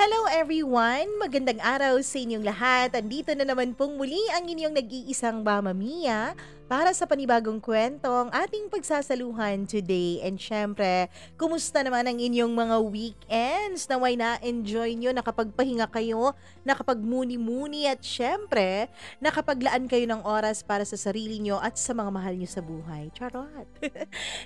Hello everyone! Magandang araw sa inyong lahat. Andito na naman pong muli ang inyong nag-iisang Mama Mia para sa panibagong kwentong ating pagsasaluhan today. And syempre, kumusta naman ang inyong mga weekends? Naway na-enjoy nyo, nakapagpahinga kayo, nakapagmuni-muni at syempre, nakapaglaan kayo ng oras para sa sarili nyo at sa mga mahal nyo sa buhay. Charot!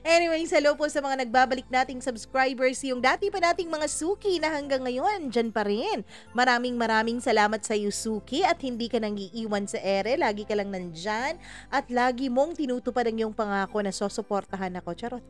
Anyways, hello po sa mga nagbabalik nating subscribers, yung dati pa nating mga suki na hanggang ngayon, dyan pa rin. Maraming salamat sa iyo, Suki, at hindi ka nang iiwan sa ere. Lagi ka lang nandyan at lagi mong tinutupad ang iyong pangako na susuportahan ako. Charot.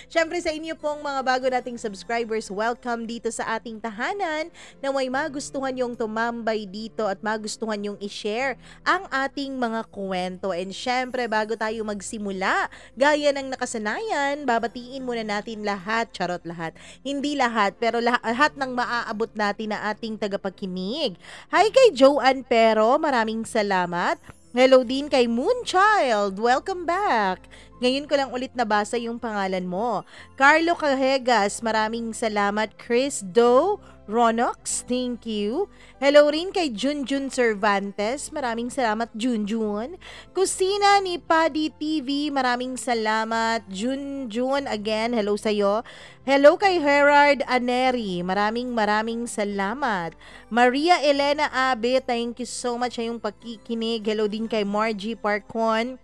Siyempre sa inyo pong mga bago nating subscribers, welcome dito sa ating tahanan na may magustuhan yung tumambay dito at magustuhan yung i-share ang ating mga kwento. And siyempre, bago tayo magsimula, gaya ng nakasanayan, babatiin muna natin lahat, charot lahat. Hindi lahat, pero lahat ng maaabot natin na ating tagapakinig. Hi kay Joanne Pero, maraming salamat. Hello din kay Moonchild, welcome back. Ngayon ko lang ulit nabasa yung pangalan mo. Carlo Cajegas, maraming salamat. Chris Doe Ronox, thank you. Hello rin kay Junjun Cervantes, maraming salamat Junjun. Kusina ni Paddy TV, maraming salamat. Junjun again, hello sa'yo. Hello kay Gerard Aneri, maraming salamat. Maria Elena Abe, thank you so much sa iyong pakikinig. Hello din kay Margie Parcon.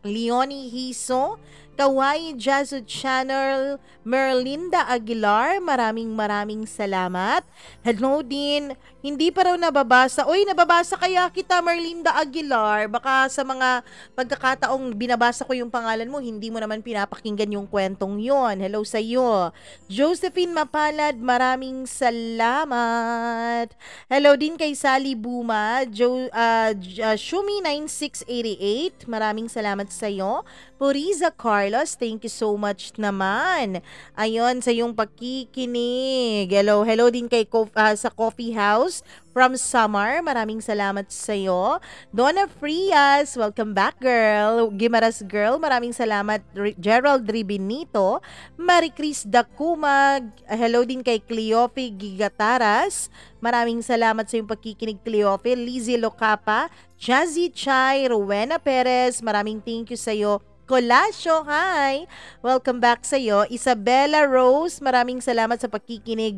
Leonie Hiso, Kawaii Jazzo Channel, Merlinda Aguilar, maraming salamat. Hello din, hindi pa raw nababasa. Oy, nababasa kaya kita, Merlinda Aguilar. Baka sa mga pagkakataong binabasa ko yung pangalan mo, hindi mo naman pinapakinggan yung kwentong yon. Hello sa iyo. Josephine Mapalad, maraming salamat. Hello din kay Sally Buma, Shumi 9688, maraming salamat sa iyo. Puriza Carlos, thank you so much naman. Ayon sa iyong pakikinig. Hello din kay sa Coffee House from Samar. Maraming salamat sa iyo. Donna Frias, welcome back girl. Gimaras girl, maraming salamat. Gerald Ribinito, Marie Chris Dacumag. Hello din kay Cleofe Gigataras. Maraming salamat sa iyong pakikinig, Cleofe. Lizzie Locapa, Jazzy Chai, Rowena Perez, maraming thank you sa iyo. Colasio, hi! Welcome back sa iyo. Isabella Rose, maraming salamat sa pakikinig.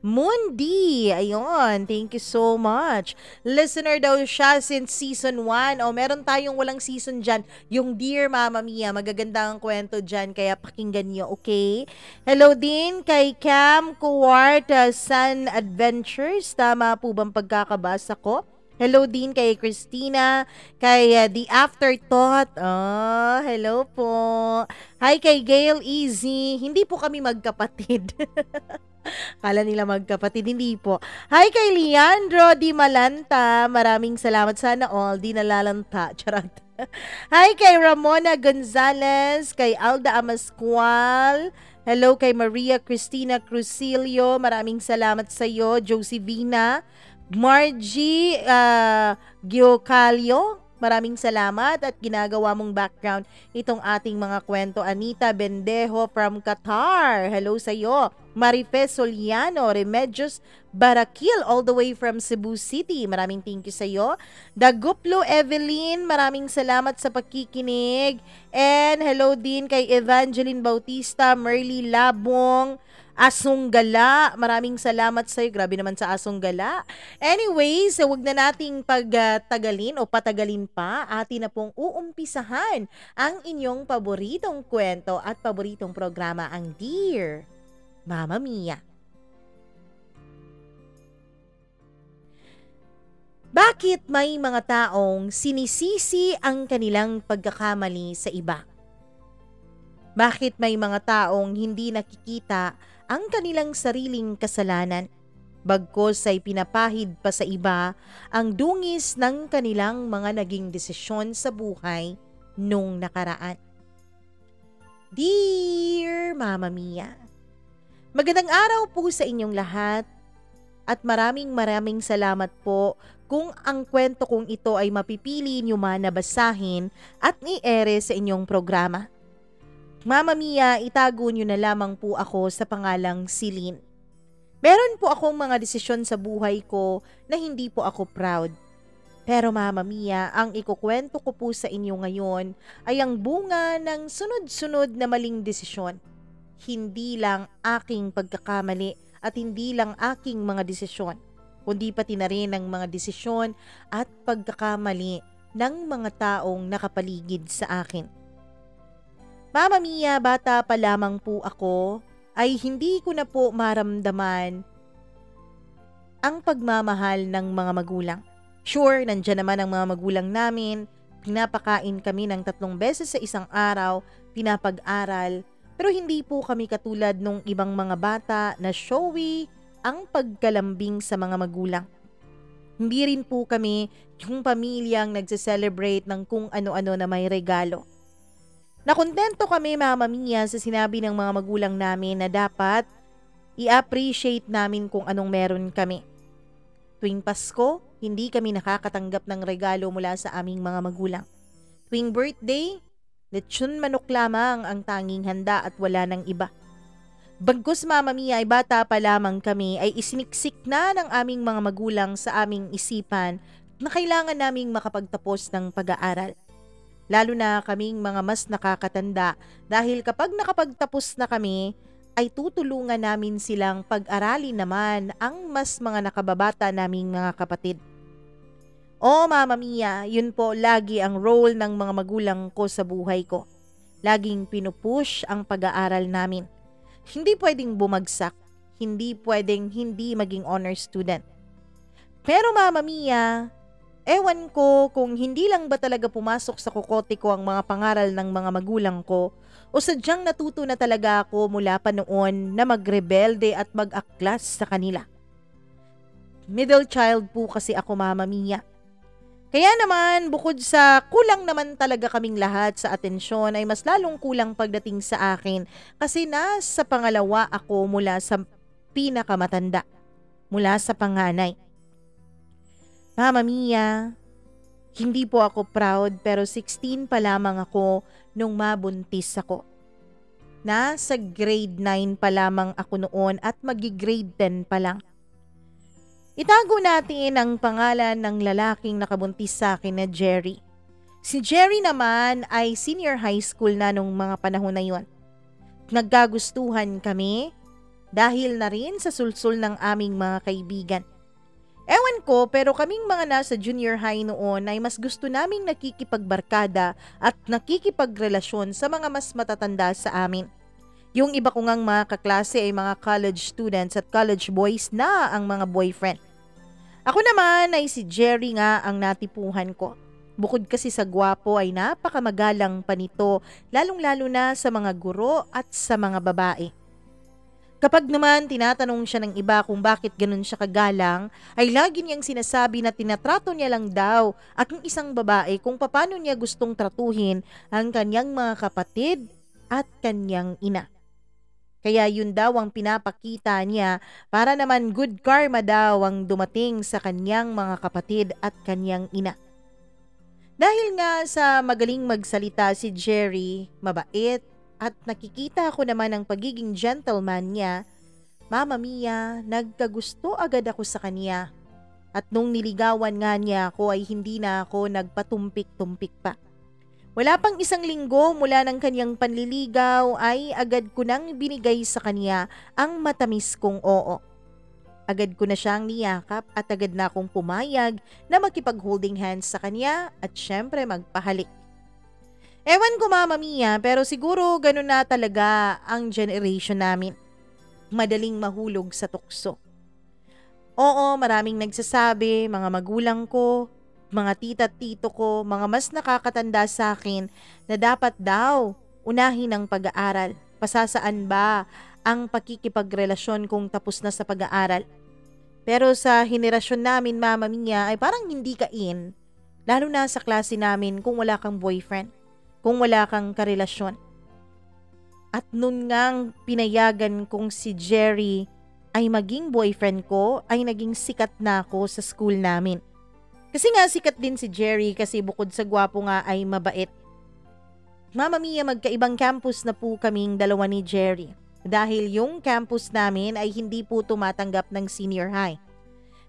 Mundi, ayun, thank you so much. Listener daw siya since season 1. Meron tayong walang season dyan. Yung Dear Mama Mia, magaganda ang kwento dyan, kaya pakinggan niyo, okay? Hello din kay Cam Kuwart, Sun Adventures. Tama po bang pagkakabasa ko? Hello din kay Christina, kay The Afterthought. Hello po. Hi kay Gail Easy. Hindi po kami magkapatid. Kala nila magkapatid, hindi po. Hi kay Leandro Di Malanta. Maraming salamat, sana all di nalalanta. Charot. Hi kay Ramona Gonzalez, kay Alda Amascual. Hello kay Maria Cristina Crucilio. Maraming salamat sa iyo, Josevina. Margie Giocalio, maraming salamat at ginagawa mong background itong ating mga kwento. Anita Bendejo from Qatar, hello sa iyo. Marife Soliano, Remedios Barakil all the way from Cebu City, maraming thank you sa iyo. Daguplo Evelyn, maraming salamat sa pakikinig. And hello din kay Evangeline Bautista, Merly Labong, Asong Gala, maraming salamat sa iyo. Grabe naman sa Asong Gala. Anyways, wag na nating pagtagalin o patagalin pa. Atin na pong uumpisahan ang inyong paboritong kwento at paboritong programa, ang Dear Mama Mia. Bakit may mga taong sinisisi ang kanilang pagkakamali sa iba? Bakit may mga taong hindi nakikita ang kanilang sariling kasalanan, bagkos ay pinapahid pa sa iba ang dungis ng kanilang mga naging desisyon sa buhay nung nakaraan? Dear Mama Mia, magandang araw po sa inyong lahat at maraming salamat po kung ang kwento kong ito ay mapipili niyo man na basahin at i-ere sa inyong programa. Mama Mia, itago niyo na lamang po ako sa pangalang Celine. Meron po akong mga desisyon sa buhay ko na hindi po ako proud. Pero Mama Mia, ang ikukwento ko po sa inyo ngayon ay ang bunga ng sunod-sunod na maling desisyon. Hindi lang aking pagkakamali at hindi lang aking mga desisyon, kundi pati na rin ang mga desisyon at pagkakamali ng mga taong nakapaligid sa akin. Mama Mia, bata pa lamang po ako ay hindi ko na po maramdaman ang pagmamahal ng mga magulang. Sure, nandyan naman ang mga magulang namin, pinapakain kami ng 3 beses sa isang araw, pinapag-aral, pero hindi po kami katulad nung ibang mga bata na showy ang pagkalambing sa mga magulang. Hindi rin po kami yung pamilyang nagse-celebrate ng kung ano-ano na may regalo. Nakontento kami, Mama Mia, sa sinabi ng mga magulang namin na dapat i-appreciate namin kung anong meron kami. Tuwing Pasko, hindi kami nakakatanggap ng regalo mula sa aming mga magulang. Tuwing birthday, lechon manok lamang ang tanging handa at wala ng iba. Bagkus Mama Mia ay bata pa lamang kami ay isiniksik na ng aming mga magulang sa aming isipan na kailangan naming makapagtapos ng pag-aaral. Lalo na kaming mga mas nakakatanda dahil kapag nakapagtapos na kami, ay tutulungan namin silang pag-aralin naman ang mas mga nakababata naming mga kapatid. Oh Mama Mia, yun po lagi ang role ng mga magulang ko sa buhay ko. Laging pinupush ang pag-aaral namin. Hindi pwedeng bumagsak, hindi pwedeng hindi maging honor student. Pero Mama Mia, ewan ko kung hindi lang ba talaga pumasok sa kokote ko ang mga pangaral ng mga magulang ko o sadyang natuto na talaga ako mula pa noon na magrebelde at mag-aklas sa kanila. Middle child po kasi ako, Mama Mia. Kaya naman, bukod sa kulang naman talaga kaming lahat sa atensyon ay mas lalong kulang pagdating sa akin kasi nasa pangalawa ako mula sa pinakamatanda, mula sa panganay. Mama Mia, hindi po ako proud pero 16 pa lamang ako nung mabuntis ako. Nasa grade 9 pa lamang ako noon at magi-grade 10 pa lang. Itago natin ang pangalan ng lalaking nakabuntis sa akin na Jerry. Si Jerry naman ay senior high school na nung mga panahon na yon. Nagkagustuhan kami dahil na rin sa sulsul ng aming mga kaibigan. Ewan ko pero kaming mga nasa junior high noon ay mas gusto naming nakikipagbarkada at nakikipagrelasyon sa mga mas matatanda sa amin. Yung iba ko ngang mga kaklase ay mga college students at college boys na ang mga boyfriend. Ako naman ay si Jerry nga ang natipuhan ko. Bukod kasi sa gwapo ay napakamagalang pa nito lalong-lalo na sa mga guro at sa mga babae. Kapag naman tinatanong siya ng iba kung bakit ganun siya kagalang, ay lagi niyang sinasabi na tinatrato niya lang daw at ng isang babae kung paano niya gustong tratuhin ang kanyang mga kapatid at kanyang ina. Kaya yun daw ang pinapakita niya para naman good karma daw ang dumating sa kanyang mga kapatid at kanyang ina. Dahil nga sa magaling magsalita si Jerry, mabait, at nakikita ko naman ang pagiging gentleman niya, Mama Mia, nagkagusto agad ako sa kanya. At nung niligawan nga niya ako ay hindi na ako nagpatumpik-tumpik pa. Wala pang 1 linggo mula ng kanyang panliligaw ay agad ko nang binigay sa kanya ang matamis kong oo. Agad ko na siyang niyakap at agad na akong pumayag na makipag-holding hands sa kanya at syempre magpahalik. Ewan ko Mama Mia pero siguro ganun na talaga ang generation namin. Madaling mahulog sa tukso. Oo, maraming nagsasabi, mga magulang ko, mga tita at tito ko, mga mas nakakatanda sa akin na dapat daw unahin ang pag-aaral. Pasasaan ba ang pakikipagrelasyon kung tapos na sa pag-aaral? Pero sa henerasyon namin Mama Mia ay parang hindi ka in, lalo na sa klase namin kung wala kang boyfriend. Kung wala kang karelasyon. At nun ngang pinayagan kong si Jerry ay maging boyfriend ko ay naging sikat na ako sa school namin. Kasi nga sikat din si Jerry kasi bukod sa gwapo nga ay mabait. Mama Mia, magkaibang campus na po kaming dalawa ni Jerry. dahil yung campus namin ay hindi po tumatanggap ng senior high.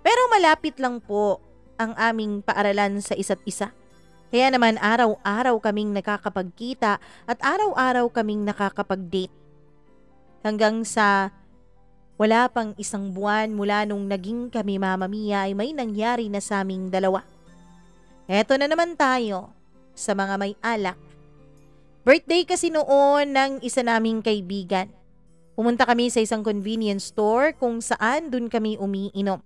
Pero malapit lang po ang aming paaralan sa isa't isa. Kaya naman araw-araw kaming nakakapagkita at araw-araw kaming nakakapag-date. Hanggang sa wala pang isang buwan mula nung naging kami Mama Mia ay may nangyari na sa aming dalawa. Eto na naman tayo sa mga may alak. Birthday kasi noon ng isa naming kaibigan. Pumunta kami sa isang convenience store kung saan dun kami umiinom.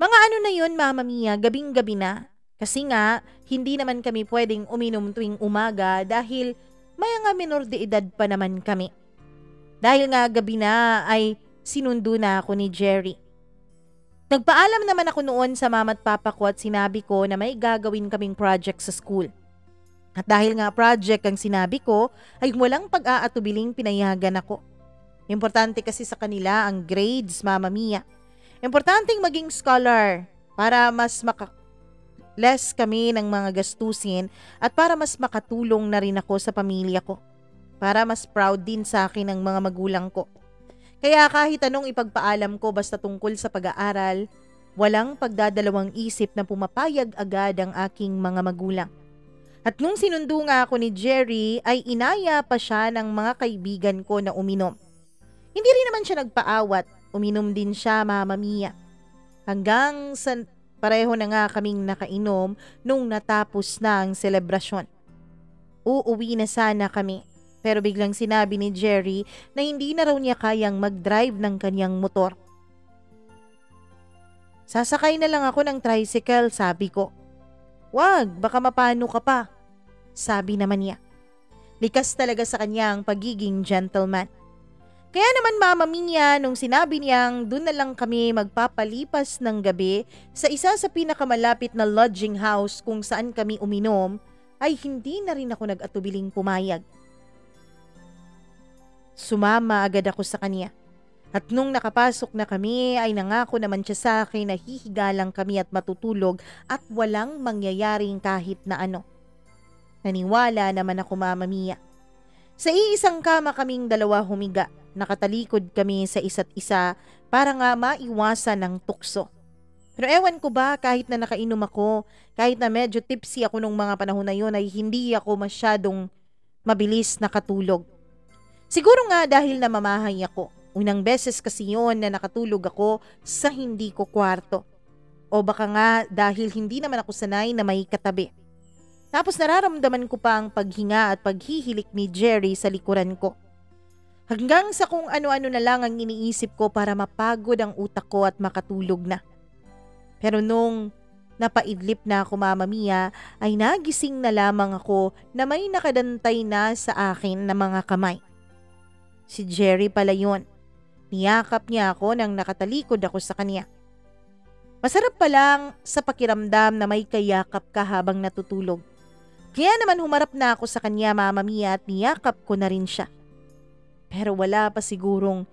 Mga ano na yun Mama Mia, gabing-gabi na. Kasi nga, hindi naman kami pwedeng uminom tuwing umaga dahil may nga minor de edad pa naman kami. Dahil nga gabi na ay sinundo na ako ni Jerry. Nagpaalam naman ako noon sa mama at papa ko at sinabi ko na may gagawin kaming project sa school. At dahil nga project ang sinabi ko, ay walang pag-aatubiling pinayagan ako. Importante kasi sa kanila ang grades, Mama Mia. Importanteng maging scholar para mas less kami ng mga gastusin at para mas makatulong na rin ako sa pamilya ko. Para mas proud din sa akin ang mga magulang ko. Kaya kahit anong ipagpaalam ko basta tungkol sa pag-aaral, walang pagdadalawang isip na pumapayag agad ang aking mga magulang. At nung sinundo nga ako ni Jerry ay inaya pa siya ng mga kaibigan ko na uminom. Hindi rin naman siya nagpaawat, uminom din siya Mama Mia. Hanggang sa pareho na nga kaming nakainom nung natapos na ang selebrasyon. Uuwi na sana kami. Pero biglang sinabi ni Jerry na hindi na raw niya kayang mag-drive ng kanyang motor. Sasakay na lang ako ng tricycle, sabi ko. Wag, baka mapano ka pa, sabi naman niya. Likas talaga sa kanya ang pagiging gentleman. Kaya naman Mama Mia, nung sinabi niyang doon na lang kami magpapalipas ng gabi sa isa sa pinakamalapit na lodging house kung saan kami uminom, ay hindi na rin ako nag-atubiling pumayag. Sumama agad ako sa kanya. At nung nakapasok na kami ay nangako naman siya sa akin na hihiga lang kami at matutulog at walang mangyayaring kahit na ano. Naniwala naman ako Mama Mia. Sa iisang kama kaming dalawa humiga. Nakatalikod kami sa isa't isa para nga maiwasan ng tukso. Pero ewan ko ba kahit na nakainom ako, kahit na medyo tipsy ako nung mga panahon na yun ay hindi ako masyadong mabilis nakatulog. Siguro nga dahil namamahay ako. Unang beses kasi yun na nakatulog ako sa hindi ko kwarto. O baka nga dahil hindi naman ako sanay na may katabi. Tapos nararamdaman ko pa ang paghinga at paghihilik ni Jerry sa likuran ko. Hanggang sa kung ano-ano na lang ang iniisip ko para mapagod ang utak ko at makatulog na. Pero nung napaidlip na ako Mama Mia ay nagising na lamang ako na may nakadantay na sa akin na mga kamay. Si Jerry pala yun. Niyakap niya ako nang nakatalikod ako sa kanya. Masarap pa lang sa pakiramdam na may kayakap ka habang natutulog. Kaya naman humarap na ako sa kanya Mama Mia at niyakap ko na rin siya. Pero wala pa sigurong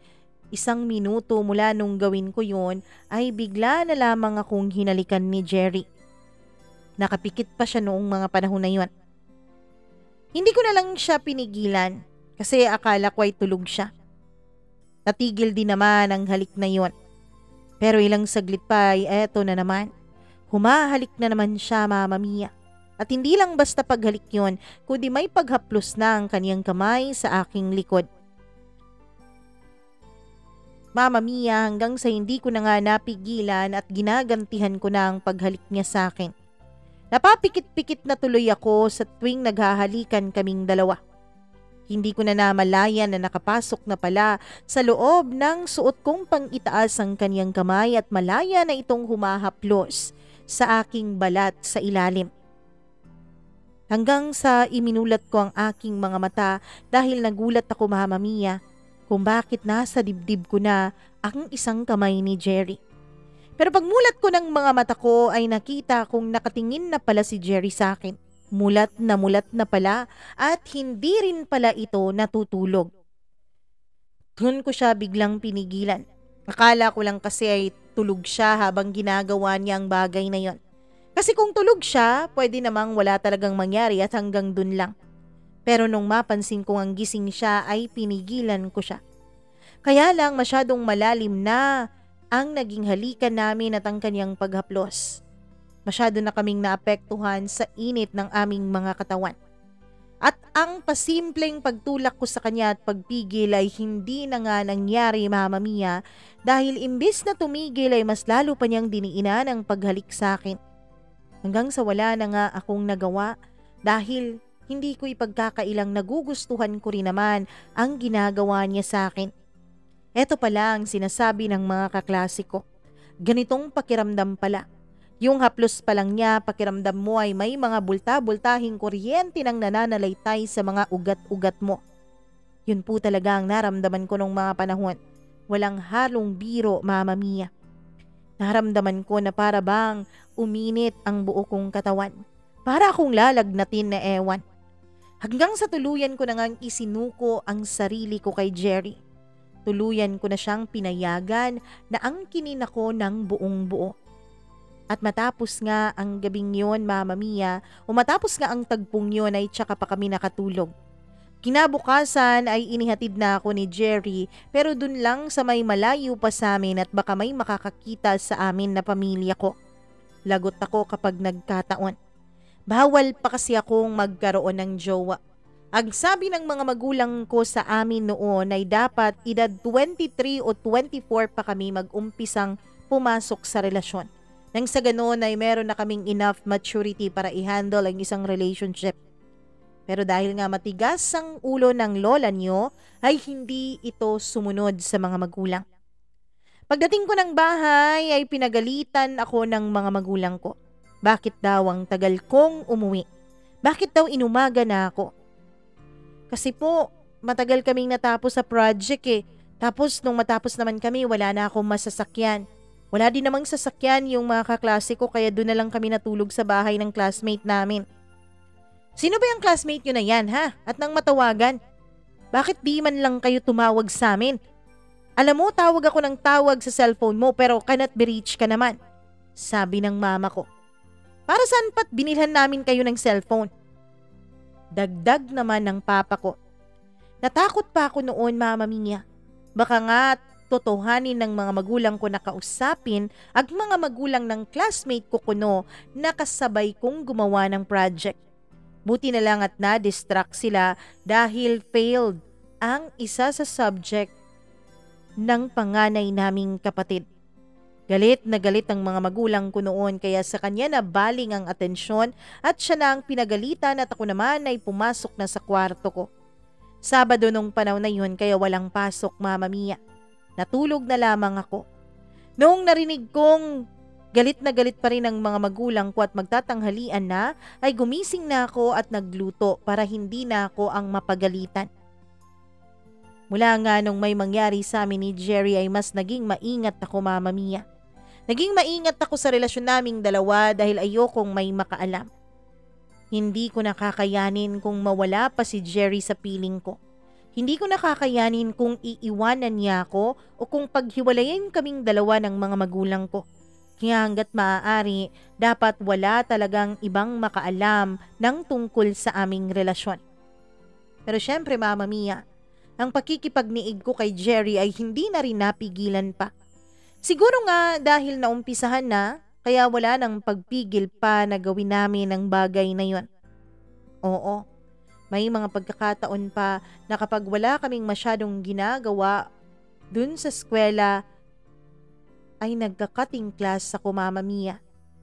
1 minuto mula nung gawin ko yun ay bigla na lamang akong hinalikan ni Jerry. Nakapikit pa siya noong mga panahon na yun. Hindi ko na lang siya pinigilan. Kasi akala ko ay tulog siya. Natigil din naman ang halik na yon. Pero ilang saglit pa ay eto na naman. Humahalik na naman siya Mama Mia. At hindi lang basta paghalik yon, kundi may paghaplos na ang kaniyang kamay sa aking likod. Mama Mia, hanggang sa hindi ko na nga napigilan at ginagantihan ko na ang paghalik niya sa akin. Napapikit-pikit na tuloy ako sa tuwing naghahalikan kaming dalawa. Hindi ko na namalayan na nakapasok na pala sa loob ng suot kong pang-itaas ang kaniyang kamay at malaya na itong humahaplos sa aking balat sa ilalim. Hanggang sa iminulat ko ang aking mga mata dahil nagulat ako Mama Mia kung bakit nasa dibdib ko na ang isang kamay ni Jerry. Pero pagmulat ko ng mga mata ko ay nakita kong nakatingin na pala si Jerry sa akin. Mulat na pala at hindi rin pala ito natutulog. Doon ko siya biglang pinigilan. Akala ko lang kasi ay tulog siya habang ginagawa niya ang bagay na yon. Kasi kung tulog siya, pwede namang wala talagang mangyari at hanggang dun lang. Pero nung mapansin kong ang gising siya ay pinigilan ko siya. Kaya lang masyadong malalim na ang naging halikan namin at ang kanyang paghaplos. Masyado na kaming naapektuhan sa init ng aming mga katawan. At ang pasimpleng pagtulak ko sa kanya at pagpigil ay hindi na nga nangyari, Mama Mia, dahil imbis na tumigil ay mas lalo pa niyang diniinan ang paghalik sa akin. Hanggang sa wala na nga akong nagawa dahil hindi ko ipagkakailang nagugustuhan ko rin naman ang ginagawa niya sa akin. Eto pala ang sinasabi ng mga kaklase ko. Ganitong pakiramdam pala. Yung haplos pa lang niya, pakiramdam mo ay may mga bulta-bultahing kuryente nang nananalaytay sa mga ugat-ugat mo. Yun po talaga ang naramdaman ko nung mga panahon. Walang halong biro, Mama Mia. Naramdaman ko na para bang uminit ang buo kong katawan. Para akong lalagnatin na ewan. Hanggang sa tuluyan ko na ngang isinuko ang sarili ko kay Jerry. Tuluyan ko na siyang pinayagan na angkinin ako ng buong buo. At matapos nga ang gabing yon, Mama Mia, o matapos nga ang tagpong yon ay tsaka pa kami nakatulog. Kinabukasan ay inihatid na ako ni Jerry pero dun lang sa may malayo pa sa amin at baka may makakakita sa amin na pamilya ko. Lagot ako kapag nagkataon. Bawal pa kasi akong magkaroon ng jowa. Ang sabi ng mga magulang ko sa amin noon ay dapat edad 23 o 24 pa kami mag-umpisang pumasok sa relasyon. Nang sa ganoon ay meron na kaming enough maturity para i-handle ang isang relationship. Pero dahil nga matigas ang ulo ng lola nyo, ay hindi ito sumunod sa mga magulang. Pagdating ko ng bahay ay pinagalitan ako ng mga magulang ko. Bakit daw ang tagal kong umuwi? Bakit daw inumaga na ako? Kasi po, matagal kaming natapos sa project eh. Tapos nung matapos naman kami, wala na akong masasakyan. Wala din namang sasakyan yung mga kaklase ko kaya doon na lang kami natulog sa bahay ng classmate namin. Sino ba yung classmate nyo na yan ha? At nang matawagan? Bakit di man lang kayo tumawag sa amin? Alam mo, tawag ako ng tawag sa cellphone mo pero cannot be reached ka naman. Sabi ng mama ko. Para saan pa't binilhan namin kayo ng cellphone? Dagdag naman ng papa ko. Natakot pa ako noon, Mama Mia. Baka nga totohanin ng mga magulang ko na kausapin ang mga magulang ng classmate ko kuno na kasabay kong gumawa ng project. Buti na lang at na-distract sila dahil failed ang isa sa subject ng panganay naming kapatid. Galit na galit ang mga magulang ko noon kaya sa kanya na baling ang atensyon at siya na ang pinagalitan at ako naman ay pumasok na sa kwarto ko. Sabado nung panahon na yun kaya walang pasok, Mama Mia. Natulog na lamang ako. Noong narinig kong galit na galit pa rin ang mga magulang ko at magtatanghalian na, ay gumising na ako at nagluto para hindi na ako ang mapagalitan. Mula nga nung may mangyari sa amin ni Jerry ay mas naging maingat ako, Mama Mia. Naging maingat ako sa relasyon naming dalawa dahil ayokong may makaalam. Hindi ko nakakayanin kung mawala pa si Jerry sa piling ko. Hindi ko nakakayanin kung iiwanan niya ako o kung paghiwalayin kaming dalawa ng mga magulang ko. Kaya hanggat maaari, dapat wala talagang ibang makaalam ng tungkol sa aming relasyon. Pero syempre, Mama Mia, ang pakikipagniig ko kay Jerry ay hindi na rin napigilan pa. Siguro nga dahil naumpisahan na, kaya wala nang pagpigil pa na gawin namin ang bagay na yon. Oo. May mga pagkakataon pa na kapag wala kaming masyadong ginagawa dun sa eskwela ay nagka-cutting class ako, Mama Mia.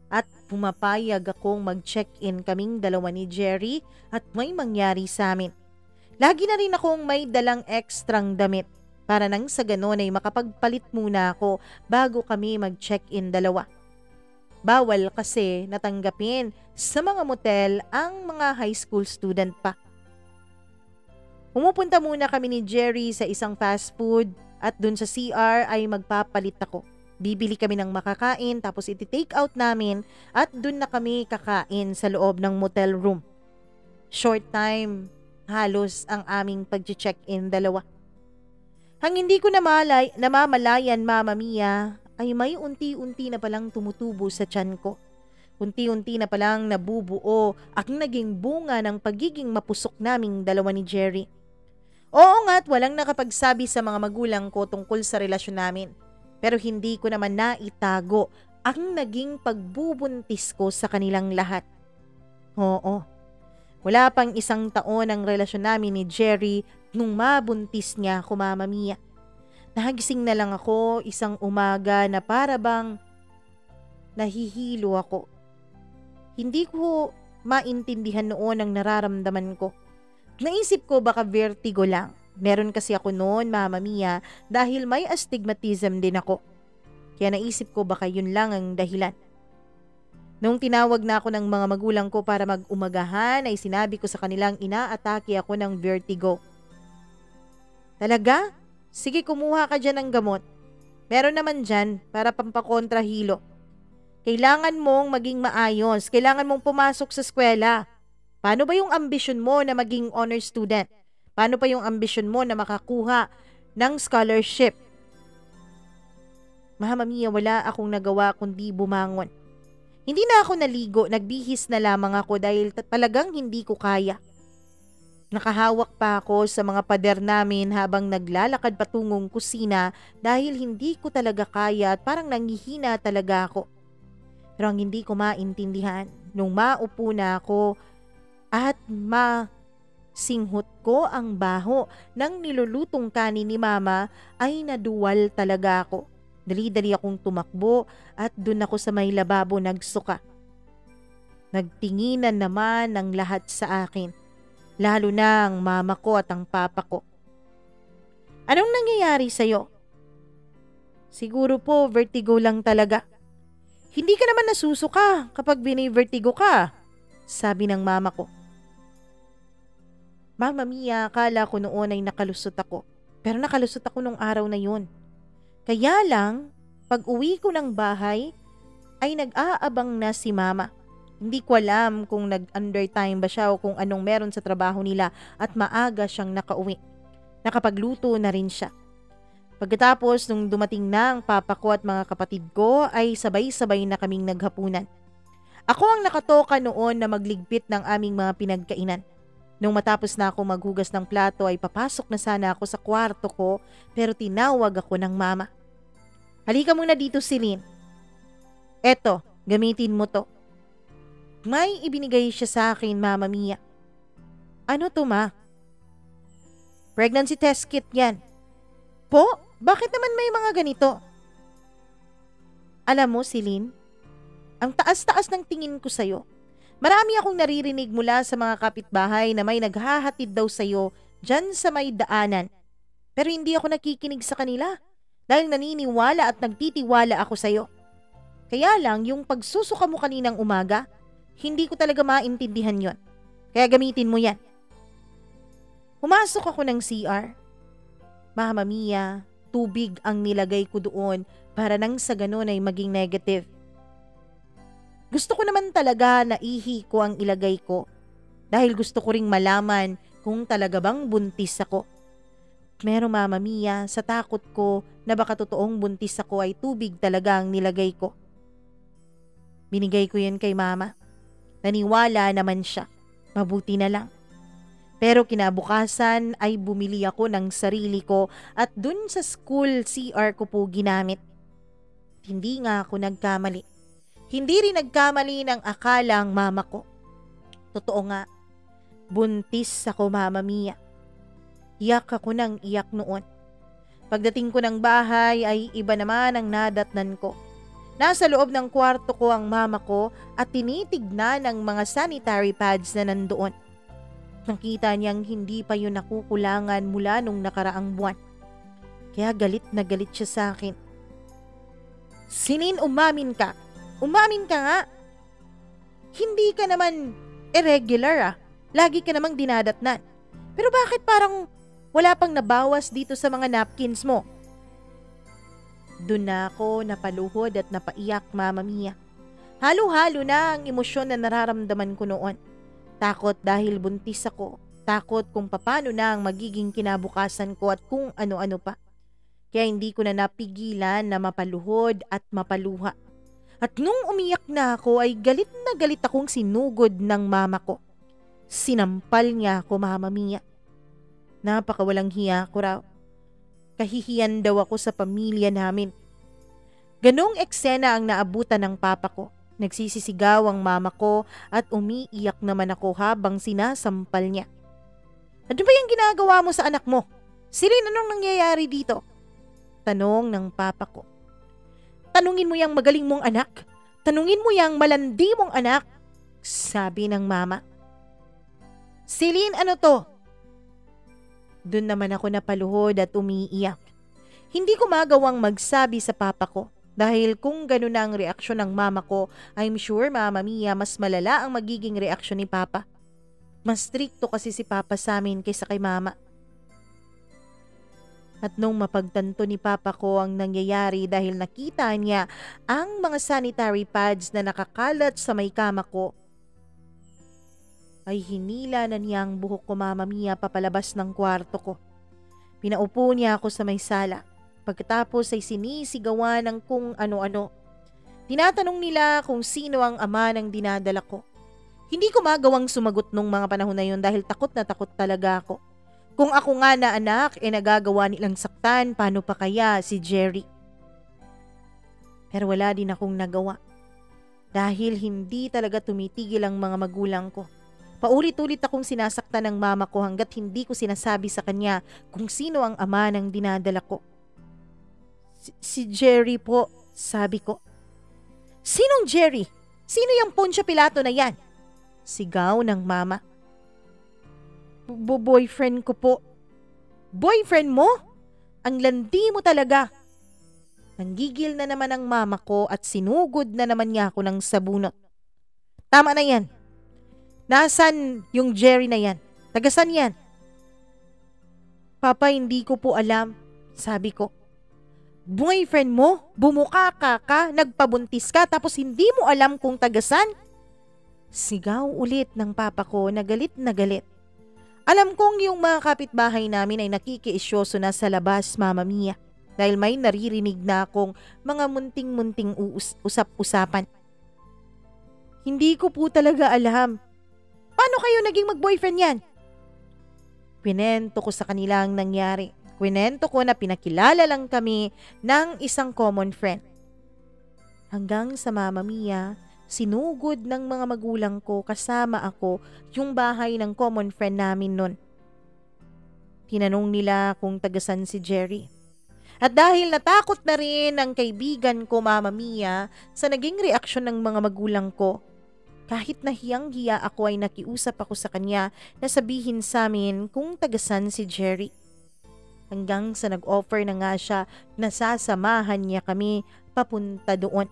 At pumapayag akong mag-check-in kaming dalawa ni Jerry at may mangyari sa amin. Lagi na rin akong may dalang ekstrang damit para nang sa ganon ay makapagpalit muna ako bago kami mag-check-in dalawa. Bawal kasi natanggapin sa mga motel ang mga high school student pa. Pumupunta muna kami ni Jerry sa isang fast food at dun sa CR ay magpapalit ako. Bibili kami ng makakain tapos iti-take out namin at dun na kami kakain sa loob ng motel room. Short time, halos ang aming pag-check-in dalawa. Hang hindi ko namamalayan, Mama Mia, ay may unti-unti na palang tumutubo sa tiyan ko. Unti-unti na palang nabubuo ang naging bunga ng pagiging mapusok naming dalawa ni Jerry. Oo nga't walang nakapagsabi sa mga magulang ko tungkol sa relasyon namin. Pero hindi ko naman naitago ang naging pagbubuntis ko sa kanilang lahat. Oo, wala pang 1 taon ang relasyon namin ni Jerry nung mabuntis niya ako, Mama Mia. Nahagising na lang ako isang umaga na para bang nahihilo ako. Hindi ko maintindihan noon ang nararamdaman ko. Naisip ko baka vertigo lang. Meron kasi ako noon, Mama Mia, dahil may astigmatism din ako. Kaya naisip ko baka yun lang ang dahilan. Nung tinawag na ako ng mga magulang ko para mag-umagahan ay sinabi ko sa kanilang inaatake ako ng vertigo. Talaga? Sige, kumuha ka dyan ng gamot. Meron naman dyan para pampakontrahilo. Kailangan mong maging maayos. Kailangan mong pumasok sa eskwela. Paano ba yung ambisyon mo na maging honor student? Paano pa yung ambisyon mo na makakuha ng scholarship? Mama Mia, wala akong nagawa kundi bumangon. Hindi na ako naligo, nagbihis na lamang ako dahil talagang hindi ko kaya. Nakahawak pa ako sa mga pader namin habang naglalakad patungong kusina dahil hindi ko talaga kaya at parang nanghihina talaga ako. Pero ang hindi ko maintindihan, nung maupo na ako at masinghot ko ang baho ng nilulutong kanin ni Mama ay naduwal talaga ako. Dali-dali akong tumakbo at dun ako sa may lababo nagsuka. Nagtinginan naman ng lahat sa akin, lalo na ang mama ko at ang papa ko. Anong nangyayari sa'yo? Siguro po vertigo lang talaga. Hindi ka naman nasusuka kapag binivertigo ka, sabi ng mama ko. Mama Mia, akala ko noon ay nakalusot ako. Pero nakalusot ako nung araw na yun. Kaya lang, pag uwi ko ng bahay, ay nag-aabang na si Mama. Hindi ko alam kung nag-undertime ba siya o kung anong meron sa trabaho nila at maaga siyang nakauwi. Nakapagluto na rin siya. Pagkatapos nung dumating na ang papa ko at mga kapatid ko ay sabay-sabay na kaming naghapunan. Ako ang nakatoka noon na magligpit ng aming mga pinagkainan. Nung matapos na ako maghugas ng plato ay papasok na sana ako sa kwarto ko pero tinawag ako ng mama. Halika muna dito, Celine. Eto, gamitin mo to. May ibinigay siya sa akin, Mama Mia. Ano to, Ma? Pregnancy test kit yan. Po? Bakit naman may mga ganito? Alam mo, Celine, ang taas-taas ng tingin ko sa'yo. Marami akong naririnig mula sa mga kapitbahay na may naghahatid daw sa'yo dyan sa may daanan. Pero hindi ako nakikinig sa kanila dahil naniniwala at nagtitiwala ako sa'yo. Kaya lang yung pagsusuka mo kaninang umaga, hindi ko talaga maintindihan yon. Kaya gamitin mo yan. Pumasok ako ng CR. Mama Mia, tubig ang nilagay ko doon para nang sa ganun ay maging negative. Gusto ko naman talaga na ihi ko ang ilagay ko dahil gusto ko ring malaman kung talaga bang buntis ako. Pero Mama Mia, sa takot ko na baka totoong buntis ako ay tubig talaga ang nilagay ko. Binigay ko yun kay Mama. Naniwala naman siya. Mabuti na lang. Pero kinabukasan ay bumili ako ng sarili ko at dun sa school CR ko po ginamit. Hindi nga ako nagkamali. Hindi rin nagkamali ng akalang mama ko. Totoo nga, buntis ako, Mama Mia. Iyak ako ng iyak noon. Pagdating ko ng bahay ay iba naman ang nadatnan ko. Nasa loob ng kwarto ko ang mama ko at tinitignan ang mga sanitary pads na nandoon. Nakita niyang hindi pa yun nakukulangan mula nung nakaraang buwan. Kaya galit na galit siya sa akin. Celine, umamin ka. Umamin ka nga. Hindi ka naman irregular Lagi ka namang dinadatnan. Pero bakit parang wala pang nabawas dito sa mga napkins mo? Doon na ako napaluhod at napaiyak, Mama Mia. Halo-halo na ang emosyon na nararamdaman ko noon. Takot dahil buntis ako. Takot kung paano na ang magiging kinabukasan ko at kung ano-ano pa. Kaya hindi ko na napigilan na mapaluhod at mapaluha. At nung umiyak na ako ay galit na galit akong sinugod ng mama ko. Sinampal niya ako, Mama Mia. Napakawalang hiya ko raw. Kahihiyan daw ako sa pamilya namin. Ganong eksena ang naabutan ng papa ko. Nagsisisigaw ang mama ko at umiiyak naman ako habang sinasampal niya. Ano ba yung ginagawa mo sa anak mo? Silin, anong nangyayari dito? Tanong ng papa ko. Tanungin mo yung magaling mong anak. Tanungin mo yung malandi mong anak. Sabi ng mama. Silin, ano to? Doon naman ako napaluhod at umiiyak. Hindi ko magawang magsabi sa papa ko. Dahil kung gano'n na ang reaksyon ng mama ko, I'm sure Mama Mia mas malala ang magiging reaksyon ni papa. Mas strikto kasi si papa sa amin kaysa kay mama. At nung mapagtanto ni papa ko ang nangyayari dahil nakita niya ang mga sanitary pads na nakakalat sa may kama ko, ay hinila na niya ang buhok ko, Mama Mia, papalabas ng kwarto ko. Pinaupo niya ako sa may sala. Pagkatapos ay sinisigawan ng kung ano-ano. Tinatanong nila kung sino ang ama ng dinadala ko. Hindi ko magawang sumagot nung mga panahon na yun dahil takot na takot talaga ako. Kung ako nga na anak nagagawa nilang saktan, paano pa kaya si Jerry? Pero wala din akong nagawa. Dahil hindi talaga tumitigil ang mga magulang ko. Paulit-ulit akong sinasaktan ng mama ko hanggat hindi ko sinasabi sa kanya kung sino ang ama ng dinadala ko. Si Jerry po, sabi ko. Sinong Jerry? Sino yung Poncio Pilato na yan? Sigaw ng mama. Boyfriend ko po. Boyfriend mo? Ang landi mo talaga. Nanggigil na naman ang mama ko at sinugod na naman niya ako ng sabunot. Tama na yan. Nasaan yung Jerry na yan? Tagasan yan? Papa, hindi ko po alam, sabi ko. Boyfriend mo? Bumuka ka, nagpabuntis ka tapos hindi mo alam kung tagasan? Sigaw ulit ng papa ko na galit na galit. Alam kong yung mga kapitbahay namin ay nakikiisyoso na sa labas, Mama Mia, dahil may naririnig na akong mga munting-munting usap-usapan. Hindi ko po talaga alam. Paano kayo naging mag-boyfriend yan? Kwento ko sa kanila ang nangyari. Kwento ko na pinakilala lang kami ng isang common friend. Hanggang sa Mama Mia, sinugod ng mga magulang ko kasama ako yung bahay ng common friend namin nun. Tinanong nila kung tagasan si Jerry. At dahil natakot na rin ang kaibigan ko, Mama Mia, sa naging reaksyon ng mga magulang ko, kahit nahiyang-hiya ako ay nakiusap ako sa kanya na sabihin sa amin kung tagasan si Jerry. Hanggang sa nag-offer na nga siya na sasamahan niya kami papunta doon.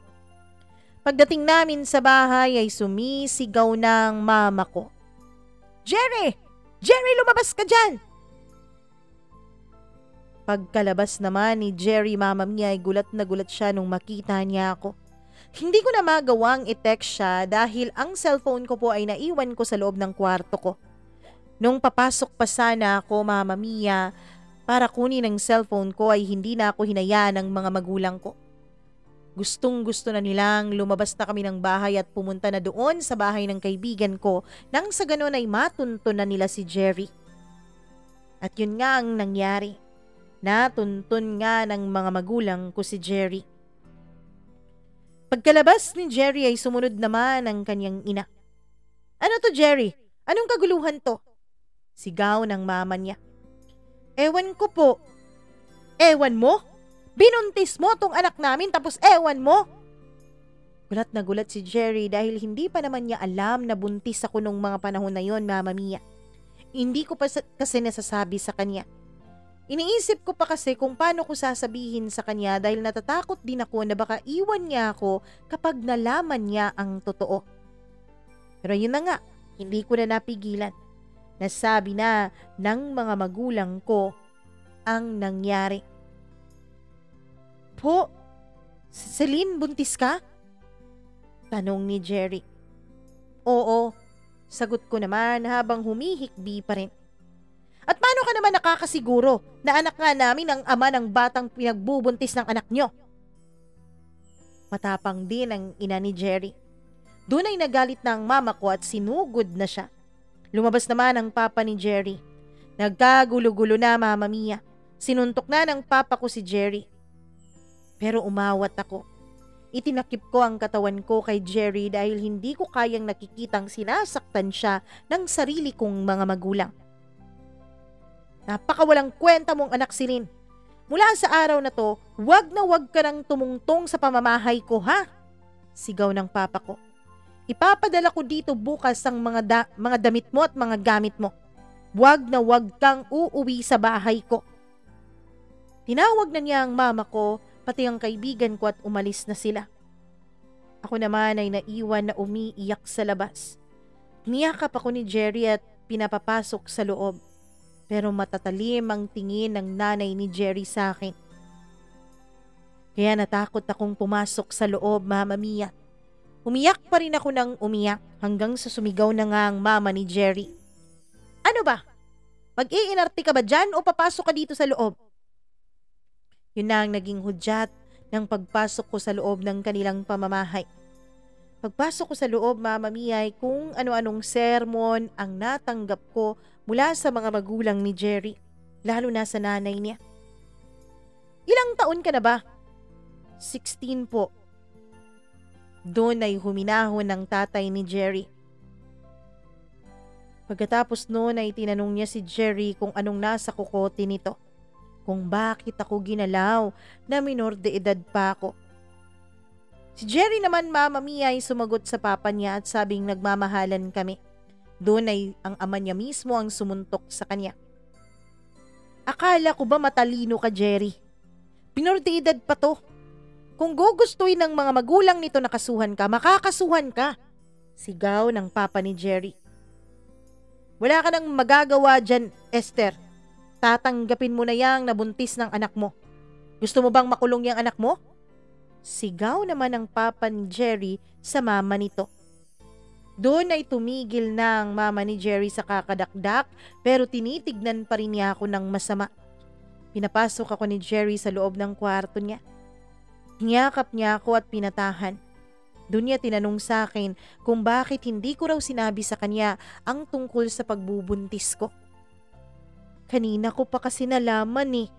Pagdating namin sa bahay ay sumisigaw ng mama ko. Jerry! Jerry, lumabas ka dyan! Pagkalabas naman ni Jerry, Mama Mia, ay gulat na gulat siya nung makita niya ako. Hindi ko na magawang i-text siya dahil ang cellphone ko po ay naiwan ko sa loob ng kwarto ko. Nung papasok pa sana ako, Mama Mia, para kunin ang cellphone ko ay hindi na ako hinayaan ng mga magulang ko. Gustong-gusto na nilang lumabas na kami ng bahay at pumunta na doon sa bahay ng kaibigan ko nang sa ganon ay matuntun na nila si Jerry. At yun nga ang nangyari. Natuntun nga ng mga magulang ko si Jerry. Pagkalabas ni Jerry ay sumunod naman ang kanyang ina. Ano to, Jerry? Anong kaguluhan to? Sigaw ng mama niya. Ewan ko po. Ewan mo? Binuntis mo tong anak namin tapos ewan mo? Gulat na gulat si Jerry dahil hindi pa naman niya alam na buntis ako nung mga panahon na yon, Mama Mia. Hindi ko pa kasi nasasabi sa kanya. Iniisip ko pa kasi kung paano ko sasabihin sa kanya dahil natatakot din ako na baka iwan niya ako kapag nalaman niya ang totoo. Pero yun na nga, hindi ko na napigilan. Nasabi na ng mga magulang ko ang nangyari. Po, Celine, buntis ka? Tanong ni Jerry. Oo, sagot ko naman habang humihikbi pa rin. At paano ka naman nakakasiguro na anak nga namin ang ama ng batang pinagbubuntis ng anak nyo? Matapang din ang ina ni Jerry. Doon ay nagalit na ang mama ko at sinugod na siya. Lumabas naman ang papa ni Jerry. Nagkagulo-gulo na, Mama Mia. Sinuntok na ng papa ko si Jerry. Pero umawat ako. Itinakip ko ang katawan ko kay Jerry dahil hindi ko kayang nakikitang sinasaktan siya ng sarili kong mga magulang. Napakawalang kwenta mong anak si Lynn. Mula sa araw na to, wag na wag ka nang tumungtong sa pamamahay ko, ha? Sigaw ng papa ko. Ipapadala ko dito bukas ang mga damit mo at mga gamit mo. Wag na wag kang uuwi sa bahay ko. Tinawag na niya ang mama ko, pati ang kaibigan ko at umalis na sila. Ako naman ay naiwan na umiiyak sa labas. Niyakap ako ni Jerry at pinapapasok sa loob. Pero matatalim ang tingin ng nanay ni Jerry sa akin. Kaya natakot akong pumasok sa loob, Mama Mia. Umiyak pa rin ako ng umiyak hanggang sa sumigaw na nga ang mama ni Jerry. Ano ba? Mag-iinarte ka ba dyan o papasok ka dito sa loob? Yun na ang naging hudyat ng pagpasok ko sa loob ng kanilang pamamahay. Pagpasok ko sa loob, Mama Mia, ay kung ano-anong sermon ang natanggap ko mula sa mga magulang ni Jerry, lalo na sa nanay niya. Ilang taon ka na ba? 16 po. Doon ay huminahon ng tatay ni Jerry. Pagkatapos noon ay tinanong niya si Jerry kung anong nasa kukote nito. Kung bakit ako ginalaw na minor de edad pa ako. Si Jerry naman, Mama Mia, ay sumagot sa papa niya at sabing nagmamahalan kami. Doon ay ang ama niya mismo ang sumuntok sa kanya. Akala ko ba matalino ka, Jerry? Minor de edad pa to. Kung gugustuhin ng mga magulang nito na kasuhan ka, makakasuhan ka. Sigaw ng papa ni Jerry. Wala ka nang magagawa dyan, Esther. Tatanggapin mo na yang nabuntis ng anak mo. Gusto mo bang makulong yung anak mo? Sigaw naman ng papa ni Jerry sa mama nito. Doon ay tumigil na ang mama ni Jerry sa kakadakdak pero tinitignan pa rin niya ako ng masama. Pinapasok ako ni Jerry sa loob ng kwarto niya. Niyakap niya ako at pinatahan. Doon niya tinanong sa akin kung bakit hindi ko raw sinabi sa kanya ang tungkol sa pagbubuntis ko. Kanina ko pa kasi nalaman eh.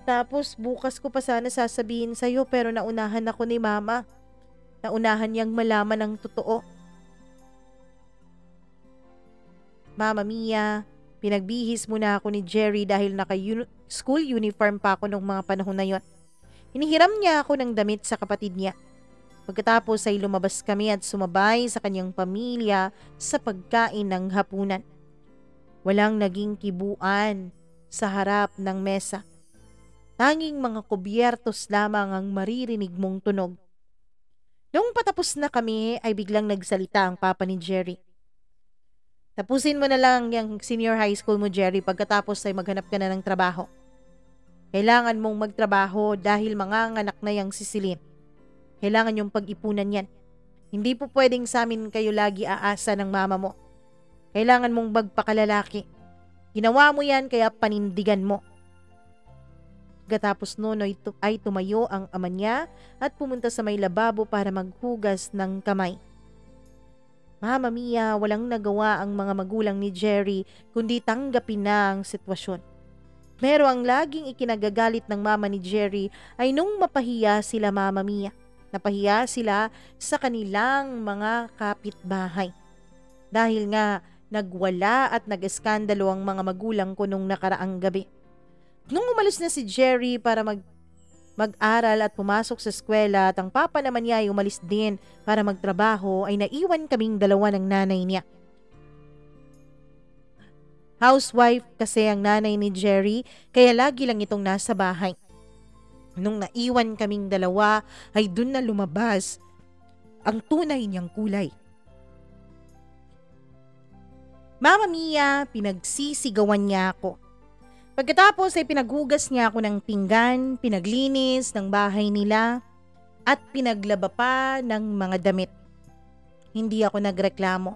Tapos bukas ko pa sana sasabihin sa'yo pero naunahan ako ni mama. Naunahan niyang malaman ang totoo. Mama Mia, pinagbihis muna ako ni Jerry dahil naka-school uniform pa ako nung mga panahon na yon. Hinihiram niya ako ng damit sa kapatid niya. Pagkatapos ay lumabas kami at sumabay sa kanyang pamilya sa pagkain ng hapunan. Walang naging kibuan sa harap ng mesa. Tanging mga kubyertos lamang ang maririnig mong tunog. Noong patapos na kami ay biglang nagsalita ang papa ni Jerry. Tapusin mo na lang yung senior high school mo, Jerry, pagkatapos ay maghanap ka na ng trabaho. Kailangan mong magtrabaho dahil manganganak na yang sisilin. Kailangan yung pag-ipunan yan. Hindi po pwedeng sa amin kayo lagi aasa ng mama mo. Kailangan mong magpakalalaki. Ginawa mo yan kaya panindigan mo. Pagkatapos noon ay tumayo ang ama niya at pumunta sa may lababo para maghugas ng kamay. Mama Mia, walang nagawa ang mga magulang ni Jerry kundi tanggapin na ang sitwasyon. Pero ang laging ikinagagalit ng mama ni Jerry ay nung mapahiya sila, Mama Mia. Napahiya sila sa kanilang mga kapitbahay. Dahil nga nagwala at nag-eskandalo ang mga magulang ko nung nakaraang gabi. Nung umalis na si Jerry para mag-aral at pumasok sa eskwela at ang papa naman niya ay umalis din para magtrabaho, ay naiwan kaming dalawa ng nanay niya. Housewife kasi ang nanay ni Jerry kaya lagi lang itong nasa bahay. Nung naiwan kaming dalawa ay dun na lumabas ang tunay niyang kulay. Mama Mia, pinagsisigawan niya ako. Pagkatapos ay pinaghugas niya ako ng pinggan, pinaglinis ng bahay nila, at pinaglaba pa ng mga damit. Hindi ako nagreklamo.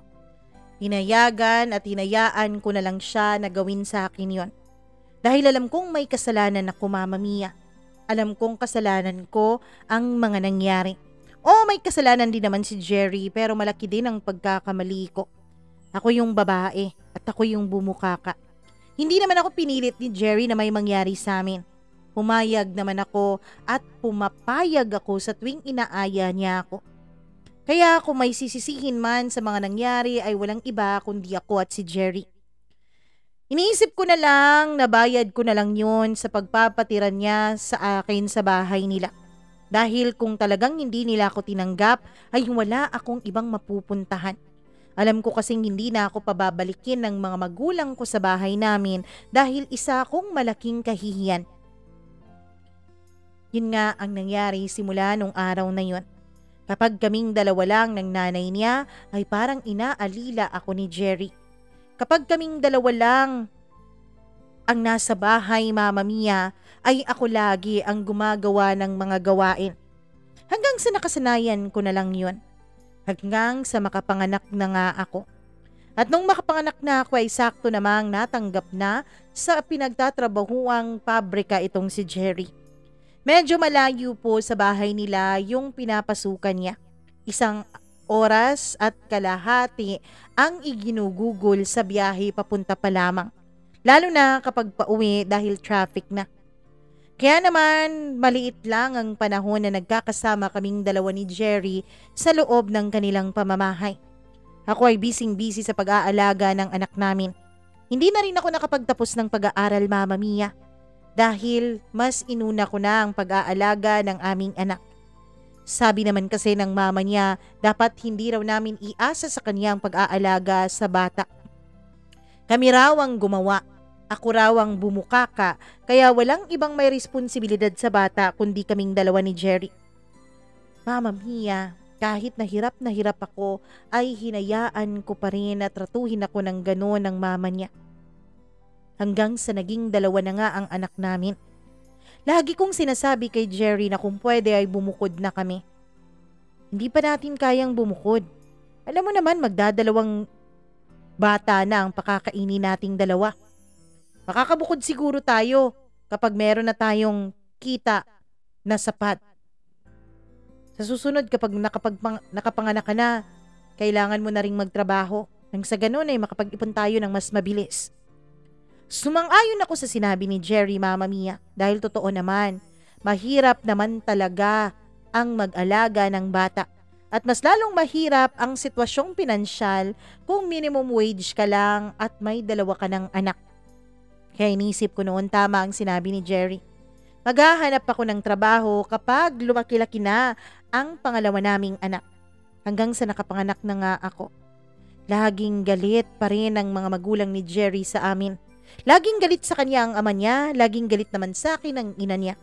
Hinayagan at hinayaan ko na lang siya na gawin sa akin yon. Dahil alam kong may kasalanan ako, Mama Mia. Alam kong kasalanan ko ang mga nangyari. O may kasalanan din naman si Jerry pero malaki din ang pagkakamali ko. Ako yung babae at ako yung bumukaka. Hindi naman ako pinilit ni Jerry na may mangyari sa amin. Pumayag naman ako at pumapayag ako sa tuwing inaaya niya ako. Kaya kung may sisisihin man sa mga nangyari ay walang iba kundi ako at si Jerry. Iniisip ko na lang na bayad ko na lang yun sa pagpapatira niya sa akin sa bahay nila. Dahil kung talagang hindi nila ako tinanggap ay wala akong ibang mapupuntahan. Alam ko kasing hindi na ako pababalikin ng mga magulang ko sa bahay namin dahil isa akong malaking kahihiyan. Yun nga ang nangyari simula nung araw na yun. Kapag kaming dalawa lang ng nanay niya ay parang inaalila ako ni Jerry. Kapag kaming dalawa lang ang nasa bahay, Mama Mia, ay ako lagi ang gumagawa ng mga gawain. Hanggang sa nakasanayan ko na lang yun. Hanggang sa makapanganak na nga ako. At nung makapanganak na ako ay sakto namang natanggap na sa pinagtatrabahuang pabrika itong si Jerry. Medyo malayo po sa bahay nila yung pinapasukan niya. 1 oras at kalahati ang iginugugol sa biyahe papunta pa lamang. Lalo na kapag pauwi dahil traffic na. Kaya naman maliit lang ang panahon na nagkakasama kaming dalawa ni Jerry sa loob ng kanilang pamamahay. Ako ay busy sa pag-aalaga ng anak namin. Hindi na rin ako nakapagtapos ng pag-aaral, Mama Mia. Dahil mas inuna ko na ang pag-aalaga ng aming anak. Sabi naman kasi ng mama niya, dapat hindi raw namin iasa sa kanyang pag-aalaga sa bata. Kami raw ang gumawa, ako raw ang bumukaka, kaya walang ibang may responsibilidad sa bata kundi kaming dalawa ni Jerry. Mama Mia, kahit na hirap ako, ay hinayaan ko pa rin at tratuhin ako ng gano'n ng mama niya. Hanggang sa naging 2 na nga ang anak namin. Lagi kong sinasabi kay Jerry na kung pwede ay bumukod na kami. Hindi pa natin kayang bumukod. Alam mo naman magdadalawang bata na ang pakakainin nating 2. Makakabukod siguro tayo kapag meron na tayong kita na sapat. Sa susunod kapag nakapanganak ka na, kailangan mo na ring magtrabaho. Nang sa ganun ay makapag-ipon tayo ng mas mabilis. Sumang-ayon ako sa sinabi ni Jerry, Mama Mia, dahil totoo naman, mahirap naman talaga ang mag-alaga ng bata. At mas lalong mahirap ang sitwasyong pinansyal kung minimum wage ka lang at may 2 ka ng anak. Kaya inisip ko noon tama ang sinabi ni Jerry. Maghahanap ako ng trabaho kapag lumaki-laki na ang pangalawa naming anak. Hanggang sa nakapanganak na nga ako. Laging galit pa rin ang mga magulang ni Jerry sa amin. Laging galit sa kanya ang ama niya, laging galit naman sa akin ang ina niya.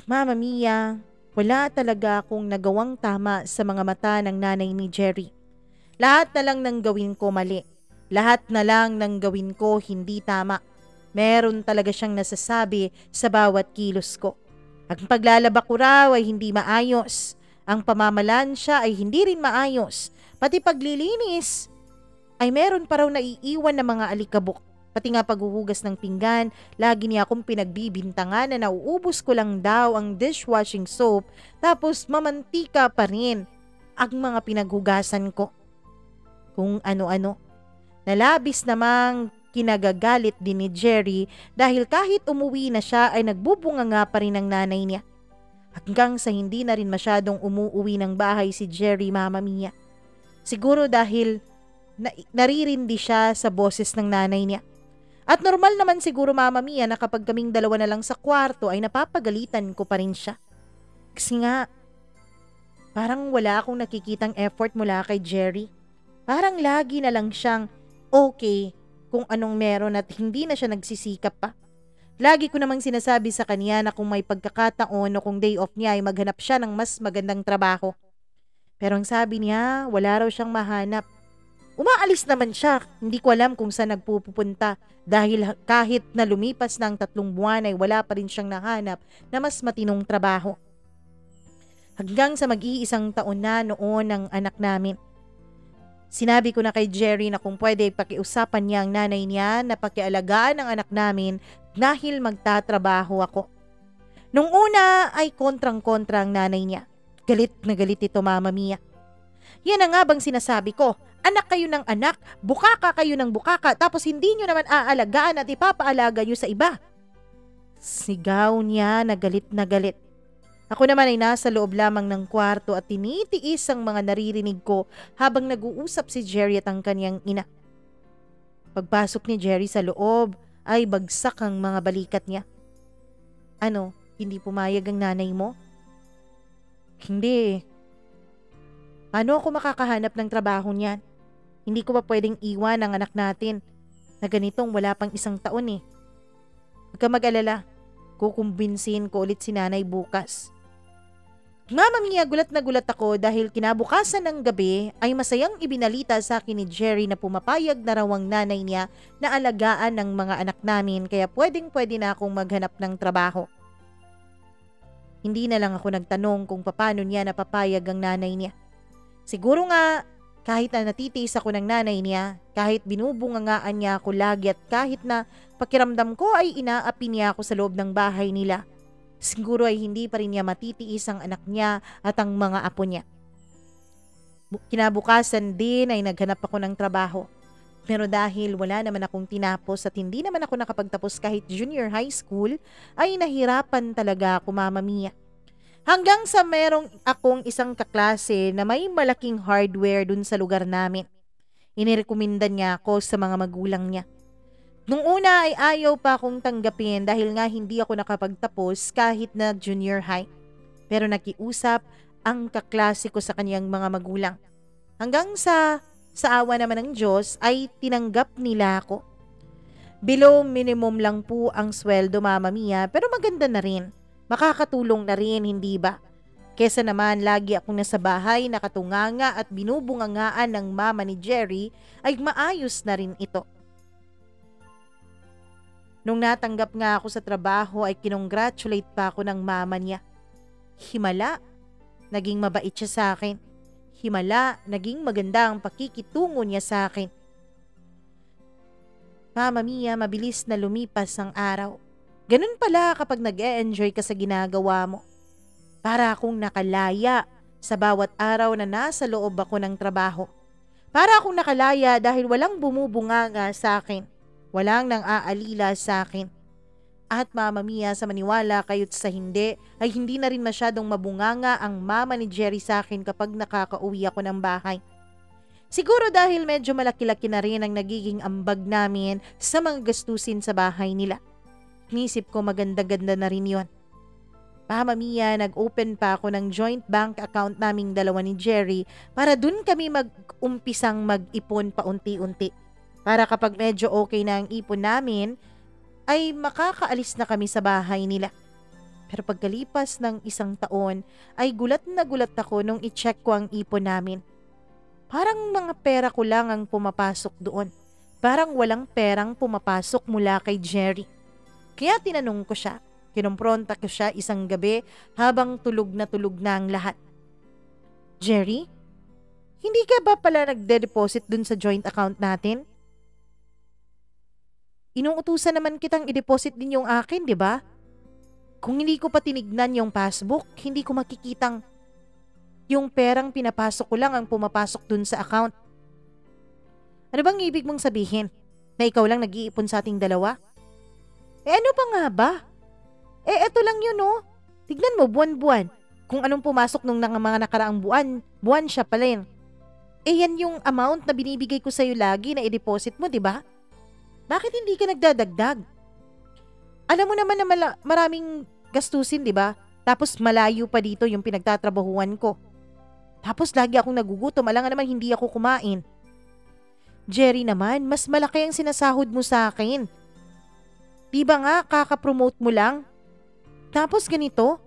Mama Mia, wala talaga akong nagawang tama sa mga mata ng nanay ni Jerry. Lahat na lang ng gawin ko mali. Lahat na lang ng gawin ko hindi tama. Meron talaga siyang nasasabi sa bawat kilos ko. Ang paglalaba ko raw ay hindi maayos. Ang pamamalansya ay hindi rin maayos. Pati paglilinis ay meron pa raw naiiwan na mga alikabok. Pati nga paghuhugas ng pinggan, lagi niya akong pinagbibintangan na nauubos ko lang daw ang dishwashing soap tapos mamantika pa rin ang mga pinaghugasan ko. Kung ano-ano. Nalabis namang kinagagalit din ni Jerry dahil kahit umuwi na siya ay nagbubunga nga pa rin ang nanay niya. Hanggang sa hindi na rin masyadong umuuwi ng bahay si Jerry, Mama Mia. Siguro dahil naririndi siya sa boses ng nanay niya. At normal naman siguro, Mama Mia, na kapag kaming 2 na lang sa kwarto ay napapagalitan ko pa rin siya. Kasi nga, parang wala akong nakikitang effort mula kay Jerry. Parang lagi na lang siyang okay kung anong meron at hindi na siya nagsisikap pa. Lagi ko namang sinasabi sa kanya na kung may pagkakataon o kung day off niya ay maghanap siya ng mas magandang trabaho. Pero ang sabi niya, wala raw siyang mahanap. Umaalis naman siya, hindi ko alam kung saan nagpupunta dahil kahit na lumipas ng 3 buwan ay wala pa rin siyang nahanap na mas matinong trabaho. Hanggang sa mag-iisang taon na noon ang anak namin. Sinabi ko na kay Jerry na kung pwede pakiusapan niya ang nanay niya na pakialagaan ang anak namin dahil magtatrabaho ako. Nung una ay kontrang-kontra ang nanay niya. Galit na galit ito, Mama Mia. Yan na nga bang sinasabi ko? Anak kayo ng anak, bukaka kayo ng bukaka, tapos hindi nyo naman aalagaan at ipapaalaga nyo sa iba. Sigaw niya na galit na galit. Ako naman ay nasa loob lamang ng kwarto at tinitiis ang mga naririnig ko habang nag-uusap si Jerry at ang kanyang ina. Pagpasok ni Jerry sa loob ay bagsak ang mga balikat niya. Ano, hindi pumayag ang nanay mo? Hindi. Paano ako makakahanap ng trabaho niyan? Hindi ko ba pwedeng iwan ang anak natin na ganitong wala pang 1 taon eh. Huwag ka mag-alala, kukumbinsin ko ulit si nanay bukas. Mama Mia, gulat na gulat ako dahil kinabukasan ng gabi ay masayang ibinalita sa akin ni Jerry na pumapayag na raw ang nanay niya na alagaan ng mga anak namin kaya pwede na akong maghanap ng trabaho. Hindi na lang ako nagtanong kung paano niya napapayag ang nanay niya. Siguro nga kahit na natitiis ako ng nanay niya, kahit binubungangaan niya ako lagi at kahit na pakiramdam ko ay inaapi niya ako sa loob ng bahay nila, siguro ay hindi pa rin niya matitiis ang anak niya at ang mga apo niya. Kinabukasan din ay naghanap ako ng trabaho. Pero dahil wala naman akong tinapos at hindi naman ako nakapagtapos kahit junior high school, ay nahirapan talaga ako, Mama Mia. Hanggang sa merong akong isang kaklase na may malaking hardware dun sa lugar namin. Inirekomendan niya ako sa mga magulang niya. Nung una ay ayaw pa akong tanggapin dahil nga hindi ako nakapagtapos kahit na junior high. Pero nakiusap ang kaklase ko sa kanyang mga magulang. Hanggang sa awa naman ng Diyos ay tinanggap nila ako. Below minimum lang po ang sweldo, Mama Mia, pero maganda na rin. Makakatulong na rin, hindi ba? Kesa naman lagi akong nasa bahay nakatunganga at binubungangaan ng mama ni Jerry ay maayos na rin ito. Nung natanggap nga ako sa trabaho ay kinongratulate pa ako ng mama niya. Himala, naging mabait siya sa akin. Himala, naging maganda ang pakikitungo niya sa akin. Mama Mia, mabilis na lumipas ang araw. Ganun pala kapag nag-e-enjoy ka sa ginagawa mo. Para akong nakalaya sa bawat araw na nasa loob ako ng trabaho. Para akong nakalaya dahil walang bumubunganga sa akin. Walang nang aalila sa akin. At Mama Mia, sa maniwala kayo't sa hindi, ay hindi na rin masyadong mabunganga ang mama ni Jerry sa akin kapag nakakauwi ako ng bahay. Siguro dahil medyo malaki-laki na rin ang nagiging ambag namin sa mga gastusin sa bahay nila. Nisip ko maganda-ganda na rin yon. Mama Mia, nag-open pa ako ng joint bank account naming dalawa ni Jerry para dun kami mag-umpisang mag-ipon paunti-unti. Para kapag medyo okay na ang ipon namin, ay makakaalis na kami sa bahay nila. Pero pagkalipas ng 1 taon, ay gulat na gulat ako nung i-check ko ang ipon namin. Parang mga pera ko lang ang pumapasok doon. Parang walang perang pumapasok mula kay Jerry. Kaya tinanong ko siya, kinumpronta ko siya isang gabi habang tulog na ang lahat. Jerry, hindi ka ba pala nagde-deposit dun sa joint account natin? Inuutusan naman kitang i-deposit din yung akin, di ba? Kung hindi ko pa tinignan yung passbook, hindi ko makikitang yung perang pinapasok ko lang ang pumapasok dun sa account. Ano bang ibig mong sabihin? Na ikaw lang nag-iipon sa ating dalawa? Ano pa nga ba? Eto lang yun oh. Tignan mo buwan-buwan. Kung anong pumasok nung mga nakaraang buwan siya pala yun. Yan yung amount na binibigay ko sa'yo lagi na i-deposit mo, di ba? Bakit hindi ka nagdadagdag? Alam mo naman na maraming gastusin, di ba? Tapos malayo pa dito yung pinagtatrabahuan ko. Tapos lagi akong nagugutom, alangan naman hindi ako kumain. Jerry naman, mas malaki ang sinasahod mo sa akin. Di ba nga kakapromote mo lang? Tapos ganito?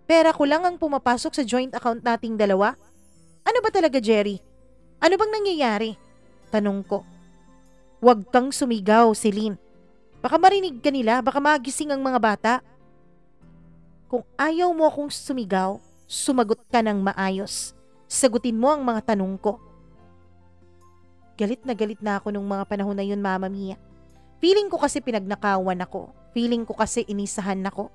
Pera ko lang ang pumapasok sa joint account nating dalawa? Ano ba talaga, Jerry? Ano bang nangyayari? Tanong ko. Huwag kang sumigaw, Celine. Baka marinig ka nila, baka magising ang mga bata. Kung ayaw mo akong sumigaw, sumagot ka ng maayos. Sagutin mo ang mga tanong ko. Galit na ako nung mga panahon na yun, Mama Mia. Feeling ko kasi pinagnakawan ako. Feeling ko kasi inisahan ako.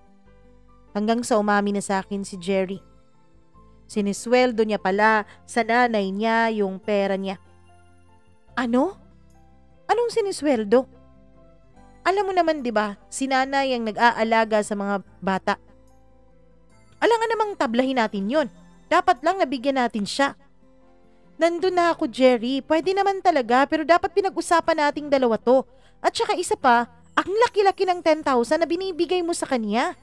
Hanggang sa umami na sa akin si Jerry. Sinisweldo niya pala sa nanay niya yung pera niya. Ano? Anong sinisweldo? Alam mo naman 'di ba, si nanay ang nag-aalaga sa mga bata. Alangan namang tablahin natin yon. Dapat lang nabigyan natin siya. Nandun na ako, Jerry. Pwede naman talaga pero dapat pinag-usapan nating dalawa to. At saka isa pa, ang laki-laki ng 10,000 na binibigay mo sa kanya.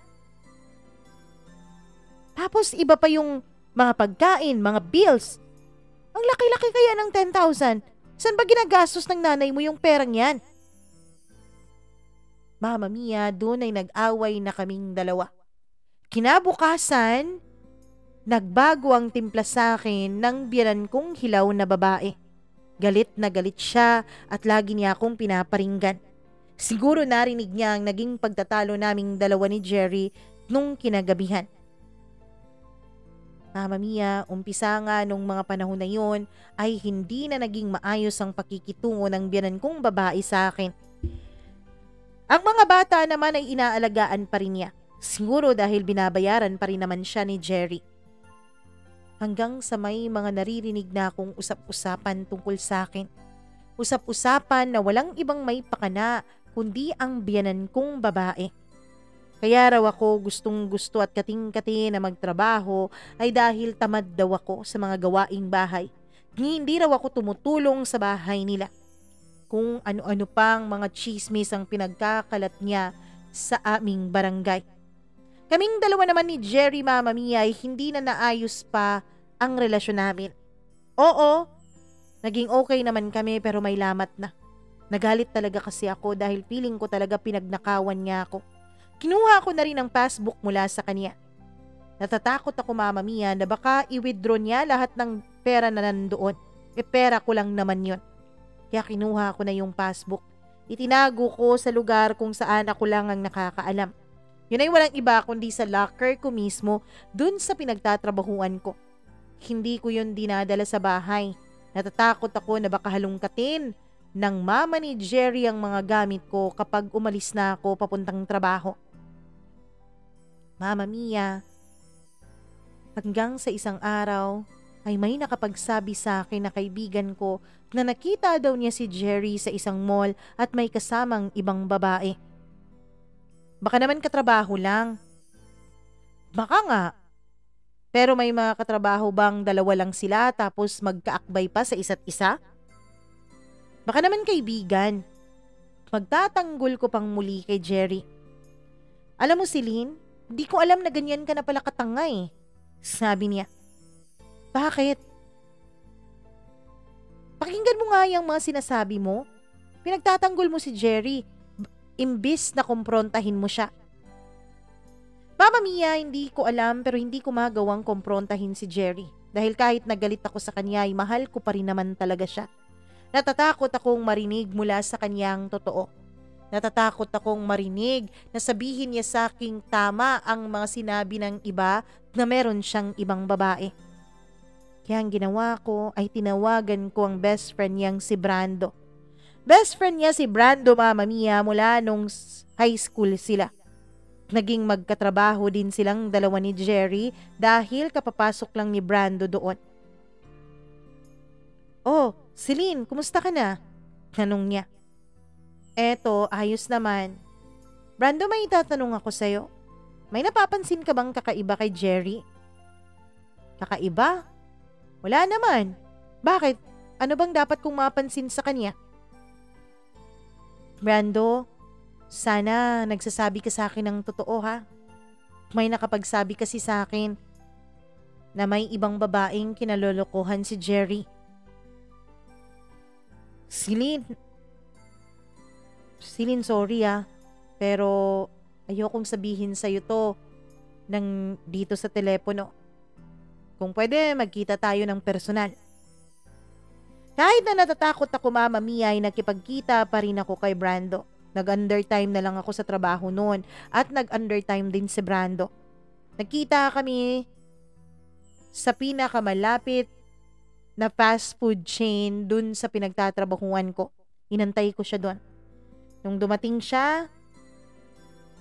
Tapos iba pa yung mga pagkain, mga bills. Ang laki-laki kaya ng 10,000. Saan ba ginagastos ng nanay mo yung perang yan? Mama Mia, doon ay nag-away na kaming dalawa. Kinabukasan, nagbago ang timpla sa akin ng biyanan kong hilaw na babae. Galit na galit siya at lagi niya akong pinaparinggan. Siguro narinig niya ang naging pagtatalo naming dalawa ni Jerry nung kinagabihan. Mama Mia, umpisa nga nung mga panahon na yon ay hindi na naging maayos ang pakikitungo ng biyanan kong babae sa akin. Ang mga bata naman ay inaalagaan pa rin niya. Siguro dahil binabayaran pa rin naman siya ni Jerry. Hanggang sa may mga naririnig na akong usap-usapan tungkol sa akin. Usap-usapan na walang ibang may pakana kundi ang biyanan kong babae. Kaya raw ako gustong-gusto at kating-kati na magtrabaho ay dahil tamad daw ako sa mga gawaing bahay. Hindi raw ako tumutulong sa bahay nila. Kung ano-ano pang mga chismis ang pinagkakalat niya sa aming barangay. Kaming dalawa naman ni Jerry, Mama Mia, ay hindi na naayos pa ang relasyon namin. Oo, naging okay naman kami pero may lamat na. Nagalit talaga kasi ako dahil feeling ko talaga pinagnakawan niya ako. Kinuha ko na rin ang passbook mula sa kanya. Natatakot ako, Mama Mia, na baka i-withdraw niya lahat ng pera na nandoon. Pera ko lang naman yun. Kaya kinuha ko na yung passbook. Itinago ko sa lugar kung saan ako lang ang nakakaalam. Yun ay walang iba kundi sa locker ko mismo dun sa pinagtatrabahuan ko. Hindi ko yun dinadala sa bahay. Natatakot ako na baka halungkatin ng mama ni Jerry ang mga gamit ko kapag umalis na ako papuntang trabaho. Mama Mia, hanggang sa isang araw ay may nakapagsabi sa akin na kaibigan ko na nakita daw niya si Jerry sa isang mall at may kasamang ibang babae. Baka naman katrabaho lang. Baka nga. Pero may mga katrabaho bang dalawa lang sila tapos magkaakbay pa sa isa't isa? Baka naman kaibigan. Magtatanggol ko pang muli kay Jerry. Alam mo, Celine, di ko alam na ganyan ka na pala katanga eh. Sabi niya. Bakit? Pakinggan mo nga yung mga sinasabi mo. Pinagtatanggol mo si Jerry. Imbis na kumprontahin mo siya. Mama Mia, hindi ko alam pero hindi ko magawang kumprontahin si Jerry. Dahil kahit nagalit ako sa kanya ay mahal ko pa rin naman talaga siya. Natatakot akong marinig mula sa kanyang totoo. Natatakot akong marinig na sabihin niya sa aking tama ang mga sinabi ng iba na meron siyang ibang babae. Kaya ang ginawa ko ay tinawagan ko ang best friend niyang si Brando. Best friend niya si Brando, Mama Mia, mula nung high school sila. Naging magkatrabaho din silang dalawa ni Jerry dahil kapapasok lang ni Brando doon. Oh, Celine, kumusta ka na? Tanong niya. Eto, ayos naman. Brando, may itatanong ako sa'yo. May napapansin ka bang kakaiba kay Jerry? Kakaiba? Wala naman. Bakit? Ano bang dapat kong mapansin sa kanya? Brando, sana nagsasabi ka sa akin ng totoo ha. May nakapagsabi kasi sa akin na may ibang babaeng kinalolokohan si Jerry. Celine, sorry pero ayokong sabihin sa'yo to ng dito sa telepono. Kung pwede, magkita tayo ng personal. Kahit na natatakot ako, Mama Mia, ay nakipagkita pa rin ako kay Brando. Nag-undertime na lang ako sa trabaho noon at nag-undertime din si Brando. Nagkita kami sa pinakamalapit na fast food chain dun sa pinagtatrabahuan ko. Inantay ko siya doon. Nung dumating siya,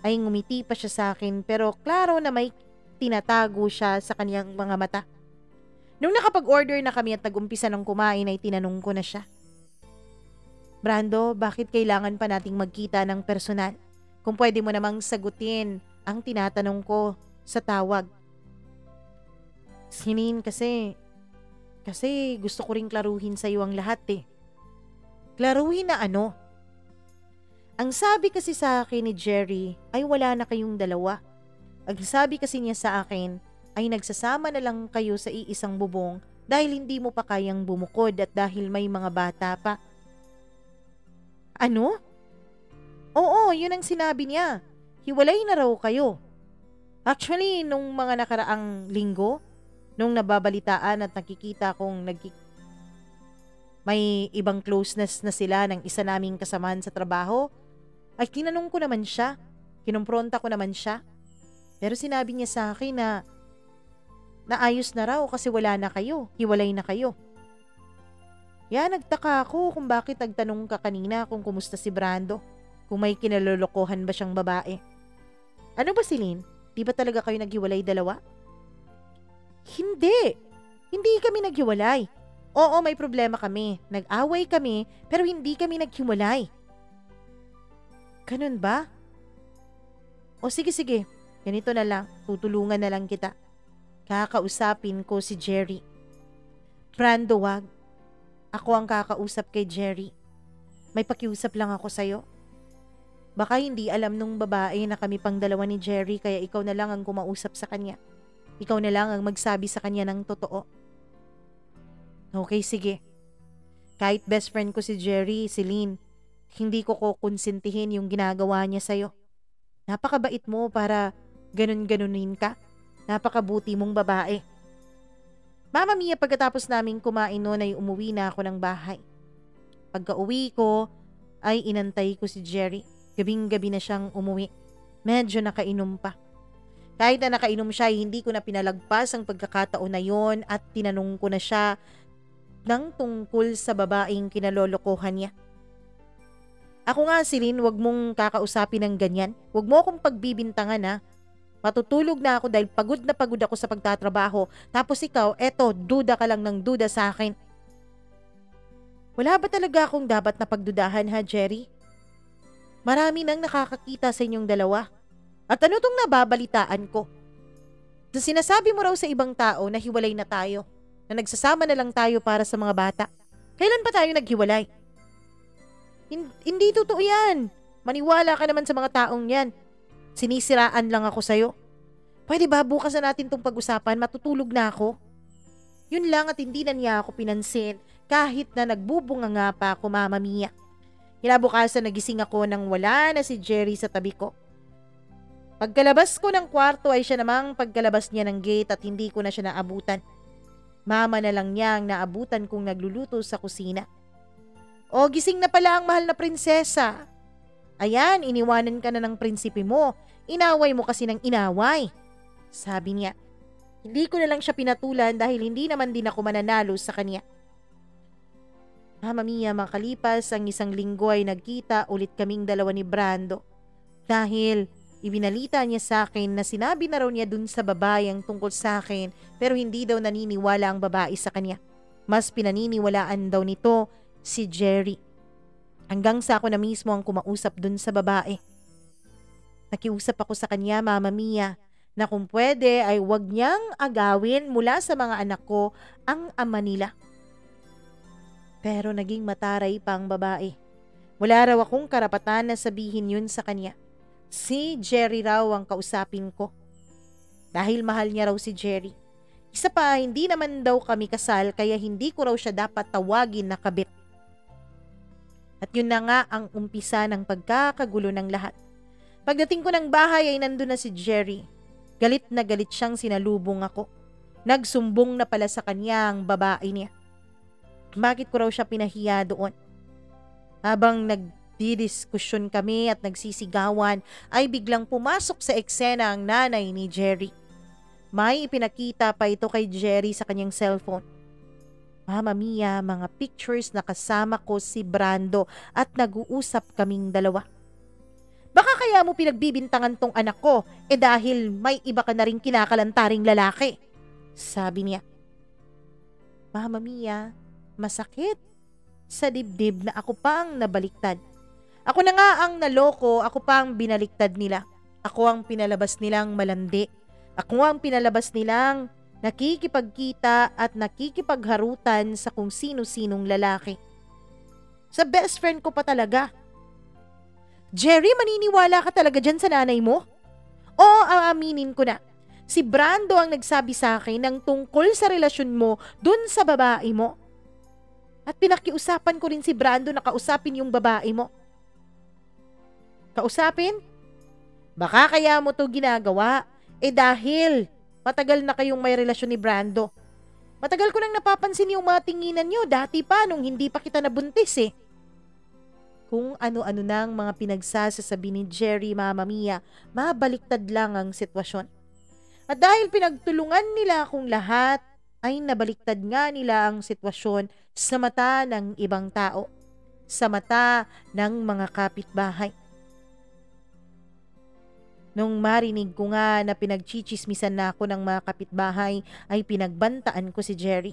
ay ngumiti pa siya sa akin pero klaro na may tinatago siya sa kanyang mga mata. Nung nakapag-order na kami at nag-umpisa ng kumain ay tinanong ko na siya. Brando, bakit kailangan pa nating magkita ng personal? Kung pwede mo namang sagutin ang tinatanong ko sa tawag. Celine, kasi gusto ko ring klaruhin sa iyo ang lahat eh. Klaruhin na ano? Ang sabi kasi sa akin ni Jerry ay wala na kayong dalawa. Ang sabi kasi niya sa akin ay nagsasama na lang kayo sa iisang bubong dahil hindi mo pa kayang bumukod at dahil may mga bata pa. Ano? Oo, yun ang sinabi niya. Hiwalay na raw kayo. Actually, nung mga nakaraang linggo, nung nababalitaan at nakikita kong may ibang closeness na sila ng isa naming kasamahan sa trabaho, ay tinanong ko naman siya. Kinumpronta ko naman siya. Pero sinabi niya sa akin na naayos na raw kasi wala na kayo. Hiwalay na kayo. Nagtaka ako kung bakit nagtanong ka kanina kung kumusta si Brando. Kung may kinalolokohan ba siyang babae. Ano ba, Celine? Di ba talaga kayo naghiwalay dalawa? Hindi. Hindi kami naghiwalay. Oo, may problema kami. Nag-away kami, pero hindi kami naghiwalay. Ganun ba? O sige. Ganito na lang. Tutulungan na lang kita. Kakausapin ko si Jerry. Brando, wag. Ako ang kakausap kay Jerry. May pakiusap lang ako sa'yo. Baka hindi alam nung babae na kami pang dalawa ni Jerry kaya ikaw na lang ang kumausap sa kanya. Ikaw na lang ang magsabi sa kanya ng totoo. Okay, sige. Kahit best friend ko si Jerry, Celine, hindi ko kukonsintihin yung ginagawa niya sa'yo. Napakabait mo para ganun-ganunin ka. Napakabuti mong babae. Mama Mia, pagkatapos naming kumain noon ay umuwi na ako ng bahay. Pagka-uwi ko ay inantay ko si Jerry. Gabing-gabi na siyang umuwi. Medyo nakainom pa. Kahit na nakainom siya, hindi ko na pinalagpas ang pagkakataon na yon at tinanong ko na siya ng tungkol sa babaeng kinalolokohan niya. Ako nga, Celine, wag mong kakausapin ng ganyan. Wag mo akong pagbibintangan ha. Matutulog na ako dahil pagod na pagod ako sa pagtatrabaho. Tapos ikaw, eto, duda ka lang ng duda sa akin. Wala ba talaga akong dapat na pagdudahan ha, Jerry? Marami nang nakakakita sa inyong dalawa. At ano tong nababalitaan ko? Na sinasabi mo raw sa ibang tao na hiwalay na tayo. Na nagsasama na lang tayo para sa mga bata. Kailan pa tayo naghiwalay? Hindi totoo yan. Maniwala ka naman sa mga taong yan. Sinisiraan lang ako sa'yo. Pwede ba bukas na natin tong pag-usapan? Matutulog na ako. Yun lang at hindi na niya ako pinansin kahit na nagbubunga nga pa ako, Mama Mia. Kinabukasan nagising ako nang wala na si Jerry sa tabi ko. Pagkalabas ko ng kwarto ay siya namang pagkalabas niya ng gate at hindi ko na siya naabutan. Mama na lang niya ang naabutan kong nagluluto sa kusina. O, gising na pala ang mahal na prinsesa. Ayan, iniwanan ka na ng prinsipe mo. Inaway mo kasi ng inaway. Sabi niya. Hindi ko na lang siya pinatulan dahil hindi naman din ako mananalo sa kanya. Mama Mia, makalipas ang isang linggo ay nagkita ulit kaming dalawa ni Brando. Dahil ibinalita niya sa akin na sinabi na raw niya dun sa babae ang tungkol sa akin pero hindi daw naniniwala ang babae sa kanya. Mas pinaniniwalaan daw nito si Jerry. Hanggang sa ako na mismo ang kumausap dun sa babae. Nakiusap ako sa kanya, Mama Mia, na kung pwede ay wag niyang agawin mula sa mga anak ko ang ama nila. Pero naging mataray pa ang babae. Wala raw akong karapatan na sabihin yun sa kanya. Si Jerry raw ang kausapin ko. Dahil mahal niya raw si Jerry. Isa pa, hindi naman daw kami kasal kaya hindi ko raw siya dapat tawagin na kabit. At yun na nga ang umpisa ng pagkakagulo ng lahat. Pagdating ko ng bahay ay nandun na si Jerry. Galit na galit siyang sinalubong ako. Nagsumbong na pala sa kanya ang babae niya. Bakit ko raw siya pinahiya doon? Habang nagdidiskusyon kami at nagsisigawan ay biglang pumasok sa eksena ang nanay ni Jerry. May ipinakita pa ito kay Jerry sa kanyang cellphone. Mama Mia, mga pictures na kasama ko si Brando at nag-uusap kaming dalawa. Baka kaya mo pinagbibintangan tong anak ko dahil may iba ka na ring kinakalantaring lalaki. Sabi niya. Mama Mia, masakit sa dibdib na ako pa ang nabaliktad. Ako na nga ang naloko, ako pa ang binaliktad nila. Ako ang pinalabas nilang malandi. Ako ang pinalabas nilang nakikipagkita at nakikipagharutan sa kung sino-sinong lalaki. Sa best friend ko pa talaga. Jerry, maniniwala ka talaga dyan sa nanay mo? Oo, aaminin ko na. Si Brando ang nagsabi sa akin ng tungkol sa relasyon mo dun sa babae mo. At pinakiusapan ko rin si Brando na kausapin yung babae mo. Kausapin? Baka kaya mo to ginagawa. Dahil matagal na kayong may relasyon ni Brando. Matagal ko nang napapansin yung mga tinginan nyo dati pa nung hindi pa kita nabuntis eh. Kung ano-ano nang mga pinagsasasabi ni Jerry, Mama Mia, mabaliktad lang ang sitwasyon. At dahil pinagtulungan nila akong lahat, ay nabaliktad nga nila ang sitwasyon sa mata ng ibang tao, sa mata ng mga kapitbahay. Nung marinig ko nga na pinagchichismisan na ako ng mga kapitbahay, ay pinagbantaan ko si Jerry.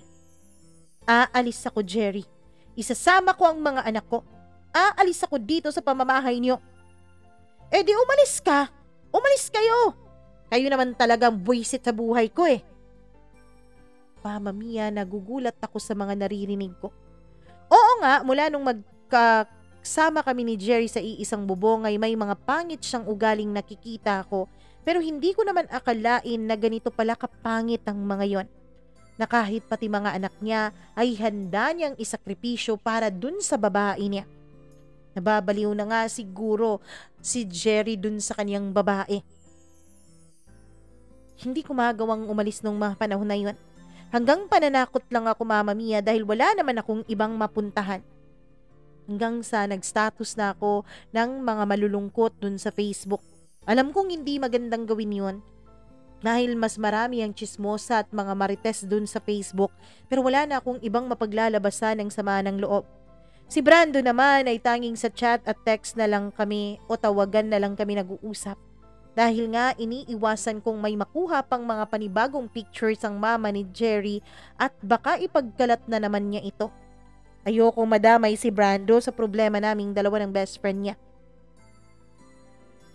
Aalis ako, Jerry. Isasama ko ang mga anak ko. Aalis ako dito sa pamamahay niyo. Di umalis ka. Umalis kayo. Kayo naman talagang buwisit sa buhay ko eh. Mama Mia, nagugulat ako sa mga naririnig ko. Oo nga, mula nung magkasama kami ni Jerry sa iisang bubong ay may mga pangit siyang ugaling nakikita ko. Pero hindi ko naman akalain na ganito pala kapangit ang mga yon. Na kahit pati mga anak niya ay handa niyang isakripisyo para dun sa babae niya. Nababaliw na nga siguro si Jerry dun sa kaniyang babae. Hindi ko magawang umalis nung mga panahon na yun. Hanggang pananakot lang ako, Mama Mia, dahil wala naman akong ibang mapuntahan. Hanggang sa nag-status na ako ng mga malulungkot dun sa Facebook. Alam kong hindi magandang gawin yun. Dahil mas marami ang chismosa at mga marites dun sa Facebook, pero wala na akong ibang mapaglalabasan ng sama ng loob. Si Brando naman ay tanging sa chat at text na lang kami o tawagan na lang kami nag-uusap. Dahil nga iniiwasan kong may makuha pang mga panibagong pictures ang mama ni Jerry at baka ipagkalat na naman niya ito. Ayokong madamay si Brando sa problema naming dalawa ng best friend niya.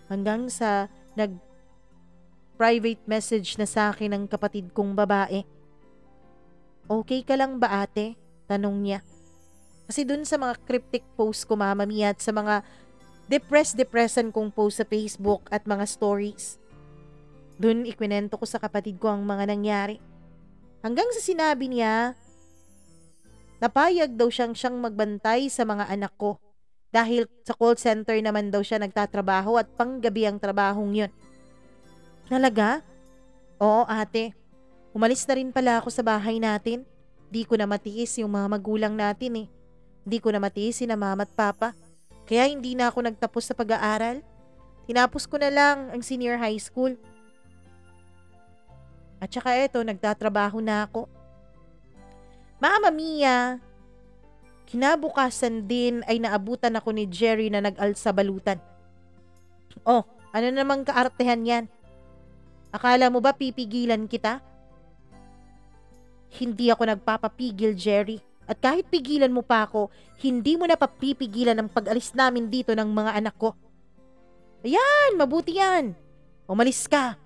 Hanggang sa nag-private message na sa akin ng kapatid kong babae. Okay ka lang ba ate? Tanong niya. Kasi dun sa mga cryptic post ko, Mama Mia, at sa mga depression kong post sa Facebook at mga stories. Dun ikwinento ko sa kapatid ko ang mga nangyari. Hanggang sa sinabi niya, napayag daw siyang magbantay sa mga anak ko. Dahil sa call center naman daw siya nagtatrabaho at panggabi ang trabahong yun. Talaga? Oo ate. Umalis na rin pala ako sa bahay natin. Di ko na matiis yung mga magulang natin eh. Di ko na matiis sina mama at papa. Kaya hindi na ako nagtapos sa pag-aaral. Tinapos ko na lang ang senior high school. At saka eto, nagtatrabaho na ako. Mama Mia, kinabukasan din ay naabutan ako ni Jerry na nag-alsa balutan. Oh, ano namang kaartehan yan? Akala mo ba pipigilan kita? Hindi ako nagpapapigil, Jerry. At kahit pigilan mo pa ako, hindi mo na papipigilan ang pag-alis namin dito ng mga anak ko. Ayan, mabuti yan. Umalis ka.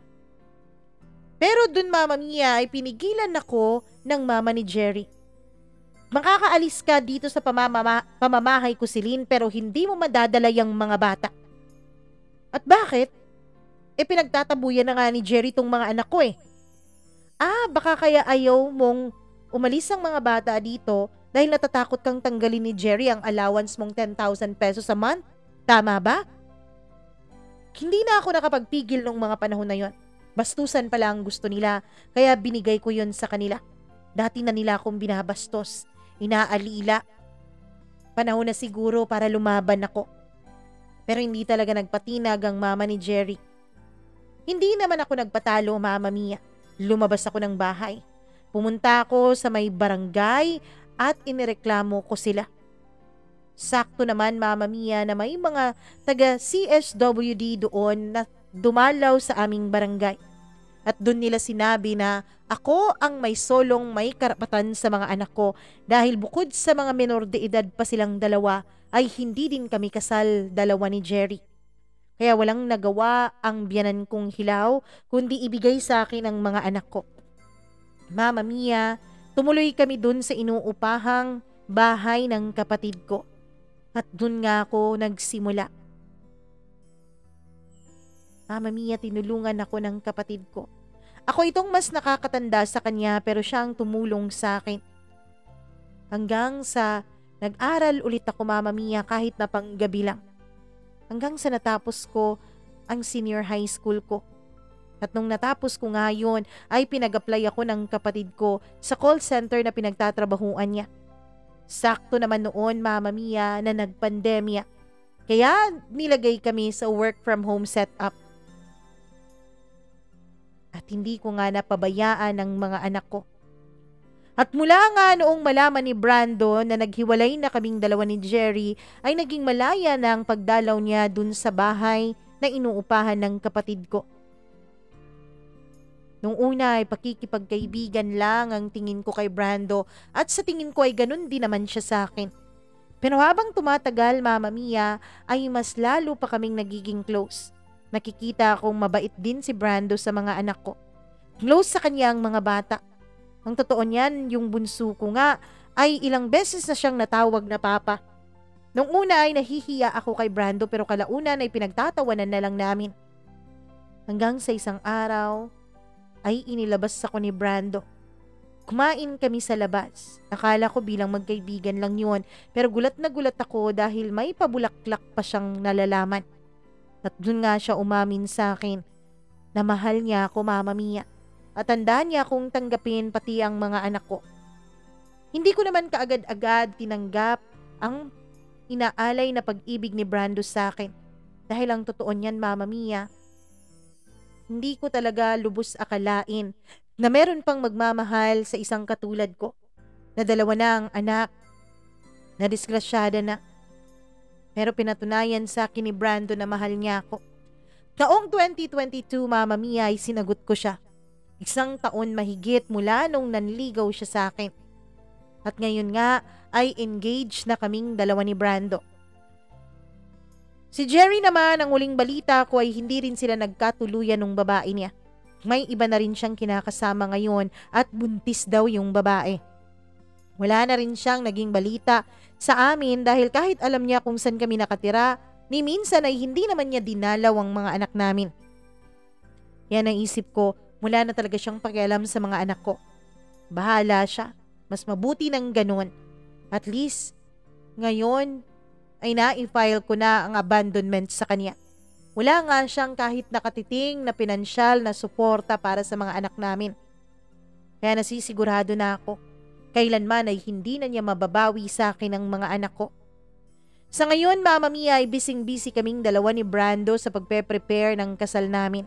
Pero dun, Mama Mia, ay pinigilan ako ng mama ni Jerry. Makakaalis ka dito sa pamamahay ko, Celine, pero hindi mo madadala yung mga bata. At bakit? Pinagtatabuyan na nga ni Jerry tong mga anak ko eh. Baka kaya ayaw mong umalis ang mga bata dito dahil natatakot kang tanggalin ni Jerry ang allowance mong 10,000 pesos a month. Tama ba? Hindi na ako nakapagpigil nung mga panahon na yon. Bastusan pala ang gusto nila, kaya binigay ko yon sa kanila. Dati na nila akong binabastos, inaalila. Panahon na siguro para lumaban ako. Pero hindi talaga nagpatinag ang mama ni Jerry. Hindi naman ako nagpatalo, Mama Mia. Lumabas ako ng bahay. Pumunta ako sa may barangay at inireklamo ko sila. Sakto naman, Mama Mia, na may mga taga CSWD doon na dumalaw sa aming barangay. At dun nila sinabi na ako ang may solong may karapatan sa mga anak ko dahil bukod sa mga menor de edad pa silang dalawa ay hindi din kami kasal dalawa ni Jerry. Kaya walang nagawa ang biyanan kong hilaw kundi ibigay sa akin ang mga anak ko. Mama Mia, tumuloy kami dun sa inuupahang bahay ng kapatid ko. At dun nga ako nagsimula. Mama Mia, tinulungan ako ng kapatid ko. Ako itong mas nakakatanda sa kanya pero siya ang tumulong sa akin. Hanggang sa nag-aral ulit ako, Mama Mia, kahit na panggabi lang. Hanggang sa natapos ko ang senior high school ko. At nung natapos ko nga yun, ay pinag-apply ako ng kapatid ko sa call center na pinagtatrabahuan niya. Sakto naman noon, Mama Mia, na nagpandemya. Kaya nilagay kami sa work from home setup. At hindi ko nga napabayaan ang mga anak ko. At mula nga noong malaman ni Brando na naghiwalay na kaming dalawa ni Jerry, ay naging malaya na ang pagdalaw niya dun sa bahay na inuupahan ng kapatid ko. Nung una ay pakikipagkaibigan lang ang tingin ko kay Brando at sa tingin ko ay ganun din naman siya sa akin. Pero habang tumatagal, Mama Mia, ay mas lalo pa kaming nagiging close. Nakikita akong mabait din si Brando sa mga anak ko. Close sa kanya ang mga bata. Ang totoo niyan, yung bunso ko nga ay ilang beses na siyang natawag na papa. Nung una ay nahihiya ako kay Brando pero kalaunan ay pinagtatawanan na lang namin. Hanggang sa isang araw ay inilabas ako ni Brando. Kumain kami sa labas. Akala ko bilang magkaibigan lang yun pero gulat na gulat ako dahil may pabulaklak pa siyang nalalaman. At dun nga siya umamin sa akin na mahal niya ako, Mama Mia. At tanda niya akong tanggapin pati ang mga anak ko. Hindi ko naman kaagad-agad tinanggap ang inaalay na pag-ibig ni Brando sa akin. Dahil ang totoo niyan, Mama Mia, hindi ko talaga lubos akalain na meron pang magmamahal sa isang katulad ko. Na dalawa na ang anak, na disgrasyada na. Pero pinatunayan sa akin ni Brando na mahal niya ako. Taong 2022, Mama Mia, ay sinagot ko siya. Isang taon mahigit mula nung nanligaw siya sa akin. At ngayon nga ay engaged na kaming dalawa ni Brando. Si Jerry naman, ang huling balita ko ay hindi rin sila nagkatuluyan ng babae niya. May iba na rin siyang kinakasama ngayon at buntis daw yung babae. Wala na rin siyang naging balita sa amin dahil kahit alam niya kung saan kami nakatira, ni minsan ay hindi naman niya dinalaw ang mga anak namin. Yan ang isip ko, wala na talaga siyang pakialam sa mga anak ko. Bahala siya, mas mabuti ng ganun. At least, ngayon ay na-file ko na ang abandonment sa kanya. Wala nga siyang kahit nakatiting na pinansyal na suporta para sa mga anak namin. Kaya nasisigurado na ako. Kailanman ay hindi na niya mababawi sa akin ang mga anak ko. Sa ngayon, Mama Mia, ay bising-busy kaming dalawa ni Brando sa pagpe-prepare ng kasal namin.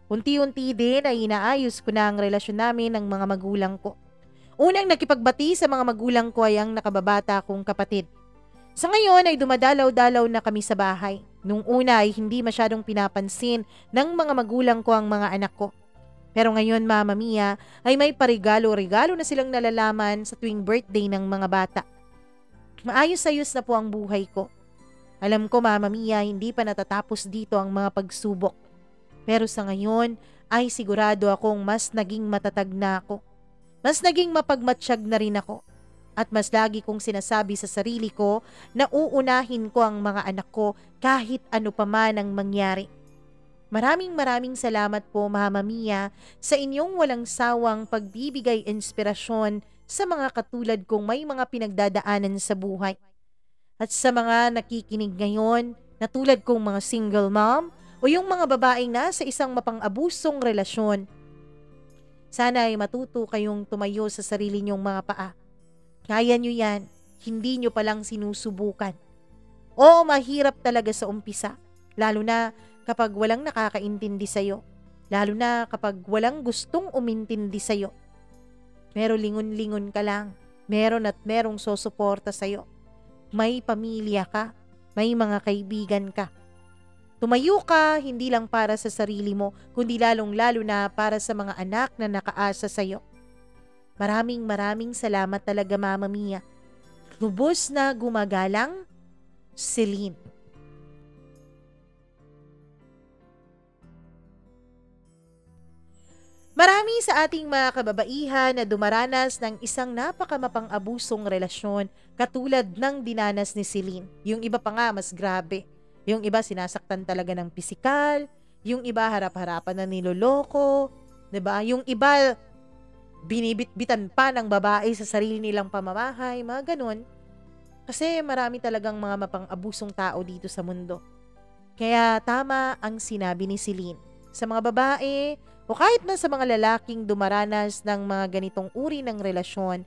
Unti-unti din ay inaayos ko na ang relasyon namin ng mga magulang ko. Unang nakipagbati sa mga magulang ko ay ang nakababata kong kapatid. Sa ngayon ay dumadalaw-dalaw na kami sa bahay. Nung una ay hindi masyadong pinapansin ng mga magulang ko ang mga anak ko. Pero ngayon, Mama Mia, ay may parigalo-regalo na silang nalalaman sa tuwing birthday ng mga bata. Maayos-ayos na po ang buhay ko. Alam ko, Mama Mia, hindi pa natatapos dito ang mga pagsubok. Pero sa ngayon ay sigurado akong mas naging matatag na ako. Mas naging mapagmatsyag na rin ako. At mas lagi kong sinasabi sa sarili ko na uunahin ko ang mga anak ko kahit ano pa man ang mangyari. Maraming salamat po, Mama Mia, sa inyong walang sawang pagbibigay inspirasyon sa mga katulad kong may mga pinagdadaanan sa buhay. At sa mga nakikinig ngayon na tulad kong mga single mom o yung mga babaeng nasa isang mapang-abusong relasyon, sana ay matuto kayong tumayo sa sarili niyong mga paa. Kaya niyo yan, hindi niyo palang sinusubukan. Oo, mahirap talaga sa umpisa, lalo na kapag walang nakakaintindi sa'yo, lalo na kapag walang gustong umintindi sa'yo. Pero lingon-lingon ka lang, meron at merong susuporta sa'yo. May pamilya ka, may mga kaibigan ka. Tumayo ka, hindi lang para sa sarili mo, kundi lalong-lalo na para sa mga anak na nakaasa sa'yo. Maraming salamat talaga, Mama Mia. Lubos na gumagalang, Celine. Marami sa ating mga kababaihan na dumaranas ng isang napakamapang-abusong relasyon katulad ng dinanas ni Celine. Yung iba pa nga mas grabe. Yung iba sinasaktan talaga ng pisikal, yung iba harap-harapan na niloloko, 'di ba? Yung iba binibitbitan pa ng babae sa sarili nilang pamamahay, mga ganun. Kasi marami talagang mga mapang-abusong tao dito sa mundo. Kaya tama ang sinabi ni Celine. Sa mga babae o kahit na sa mga lalaking dumaranas ng mga ganitong uri ng relasyon,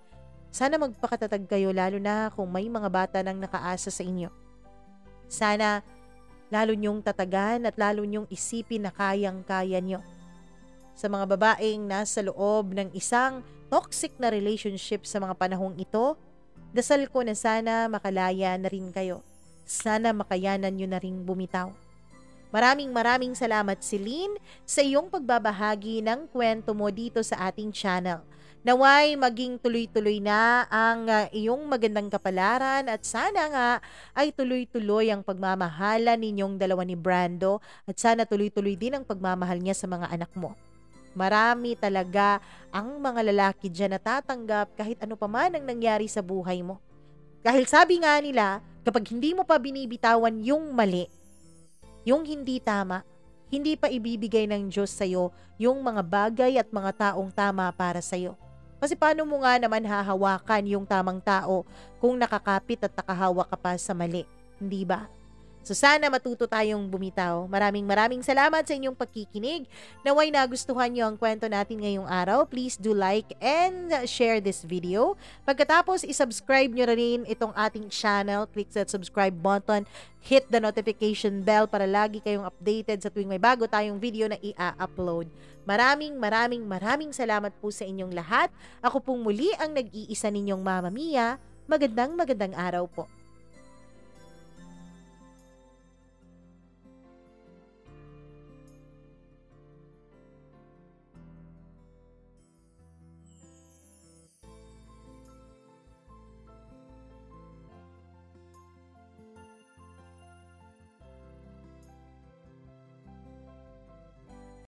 sana magpakatatag kayo lalo na kung may mga bata nang nakaasa sa inyo. Sana lalo nyong tatagan at lalo nyong isipin na kayang-kaya nyo. Sa mga babaeng nasa loob ng isang toxic na relationship sa mga panahong ito, dasal ko na sana makalaya na rin kayo. Sana makayanan nyo na rin bumitaw. Maraming salamat, Celine, sa iyong pagbabahagi ng kwento mo dito sa ating channel. Naway maging tuloy-tuloy na ang iyong magandang kapalaran at sana nga ay tuloy-tuloy ang pagmamahala ninyong dalawa ni Brando at sana tuloy-tuloy din ang pagmamahal niya sa mga anak mo. Marami talaga ang mga lalaki dyan na tatanggap kahit ano pa man ang nangyari sa buhay mo. Dahil sabi nga nila, kapag hindi mo pa binibitawan yung mali, yung hindi tama, hindi pa ibibigay ng Diyos sa'yo yung mga bagay at mga taong tama para sa'yo. Kasi paano mo nga naman hahawakan yung tamang tao kung nakakapit at nakahawak ka pa sa mali, hindi ba? So sana matuto tayong bumitaw. Maraming salamat sa inyong pagkikinig. Naway nagustuhan nyo ang kwento natin ngayong araw. Please do like and share this video. Pagkatapos, isubscribe nyo na rin itong ating channel. Click that subscribe button. Hit the notification bell para lagi kayong updated sa tuwing may bago tayong video na i-upload. Maraming salamat po sa inyong lahat. Ako pong muli ang nag-iisa ninyong Mama Mia. Magandang araw po.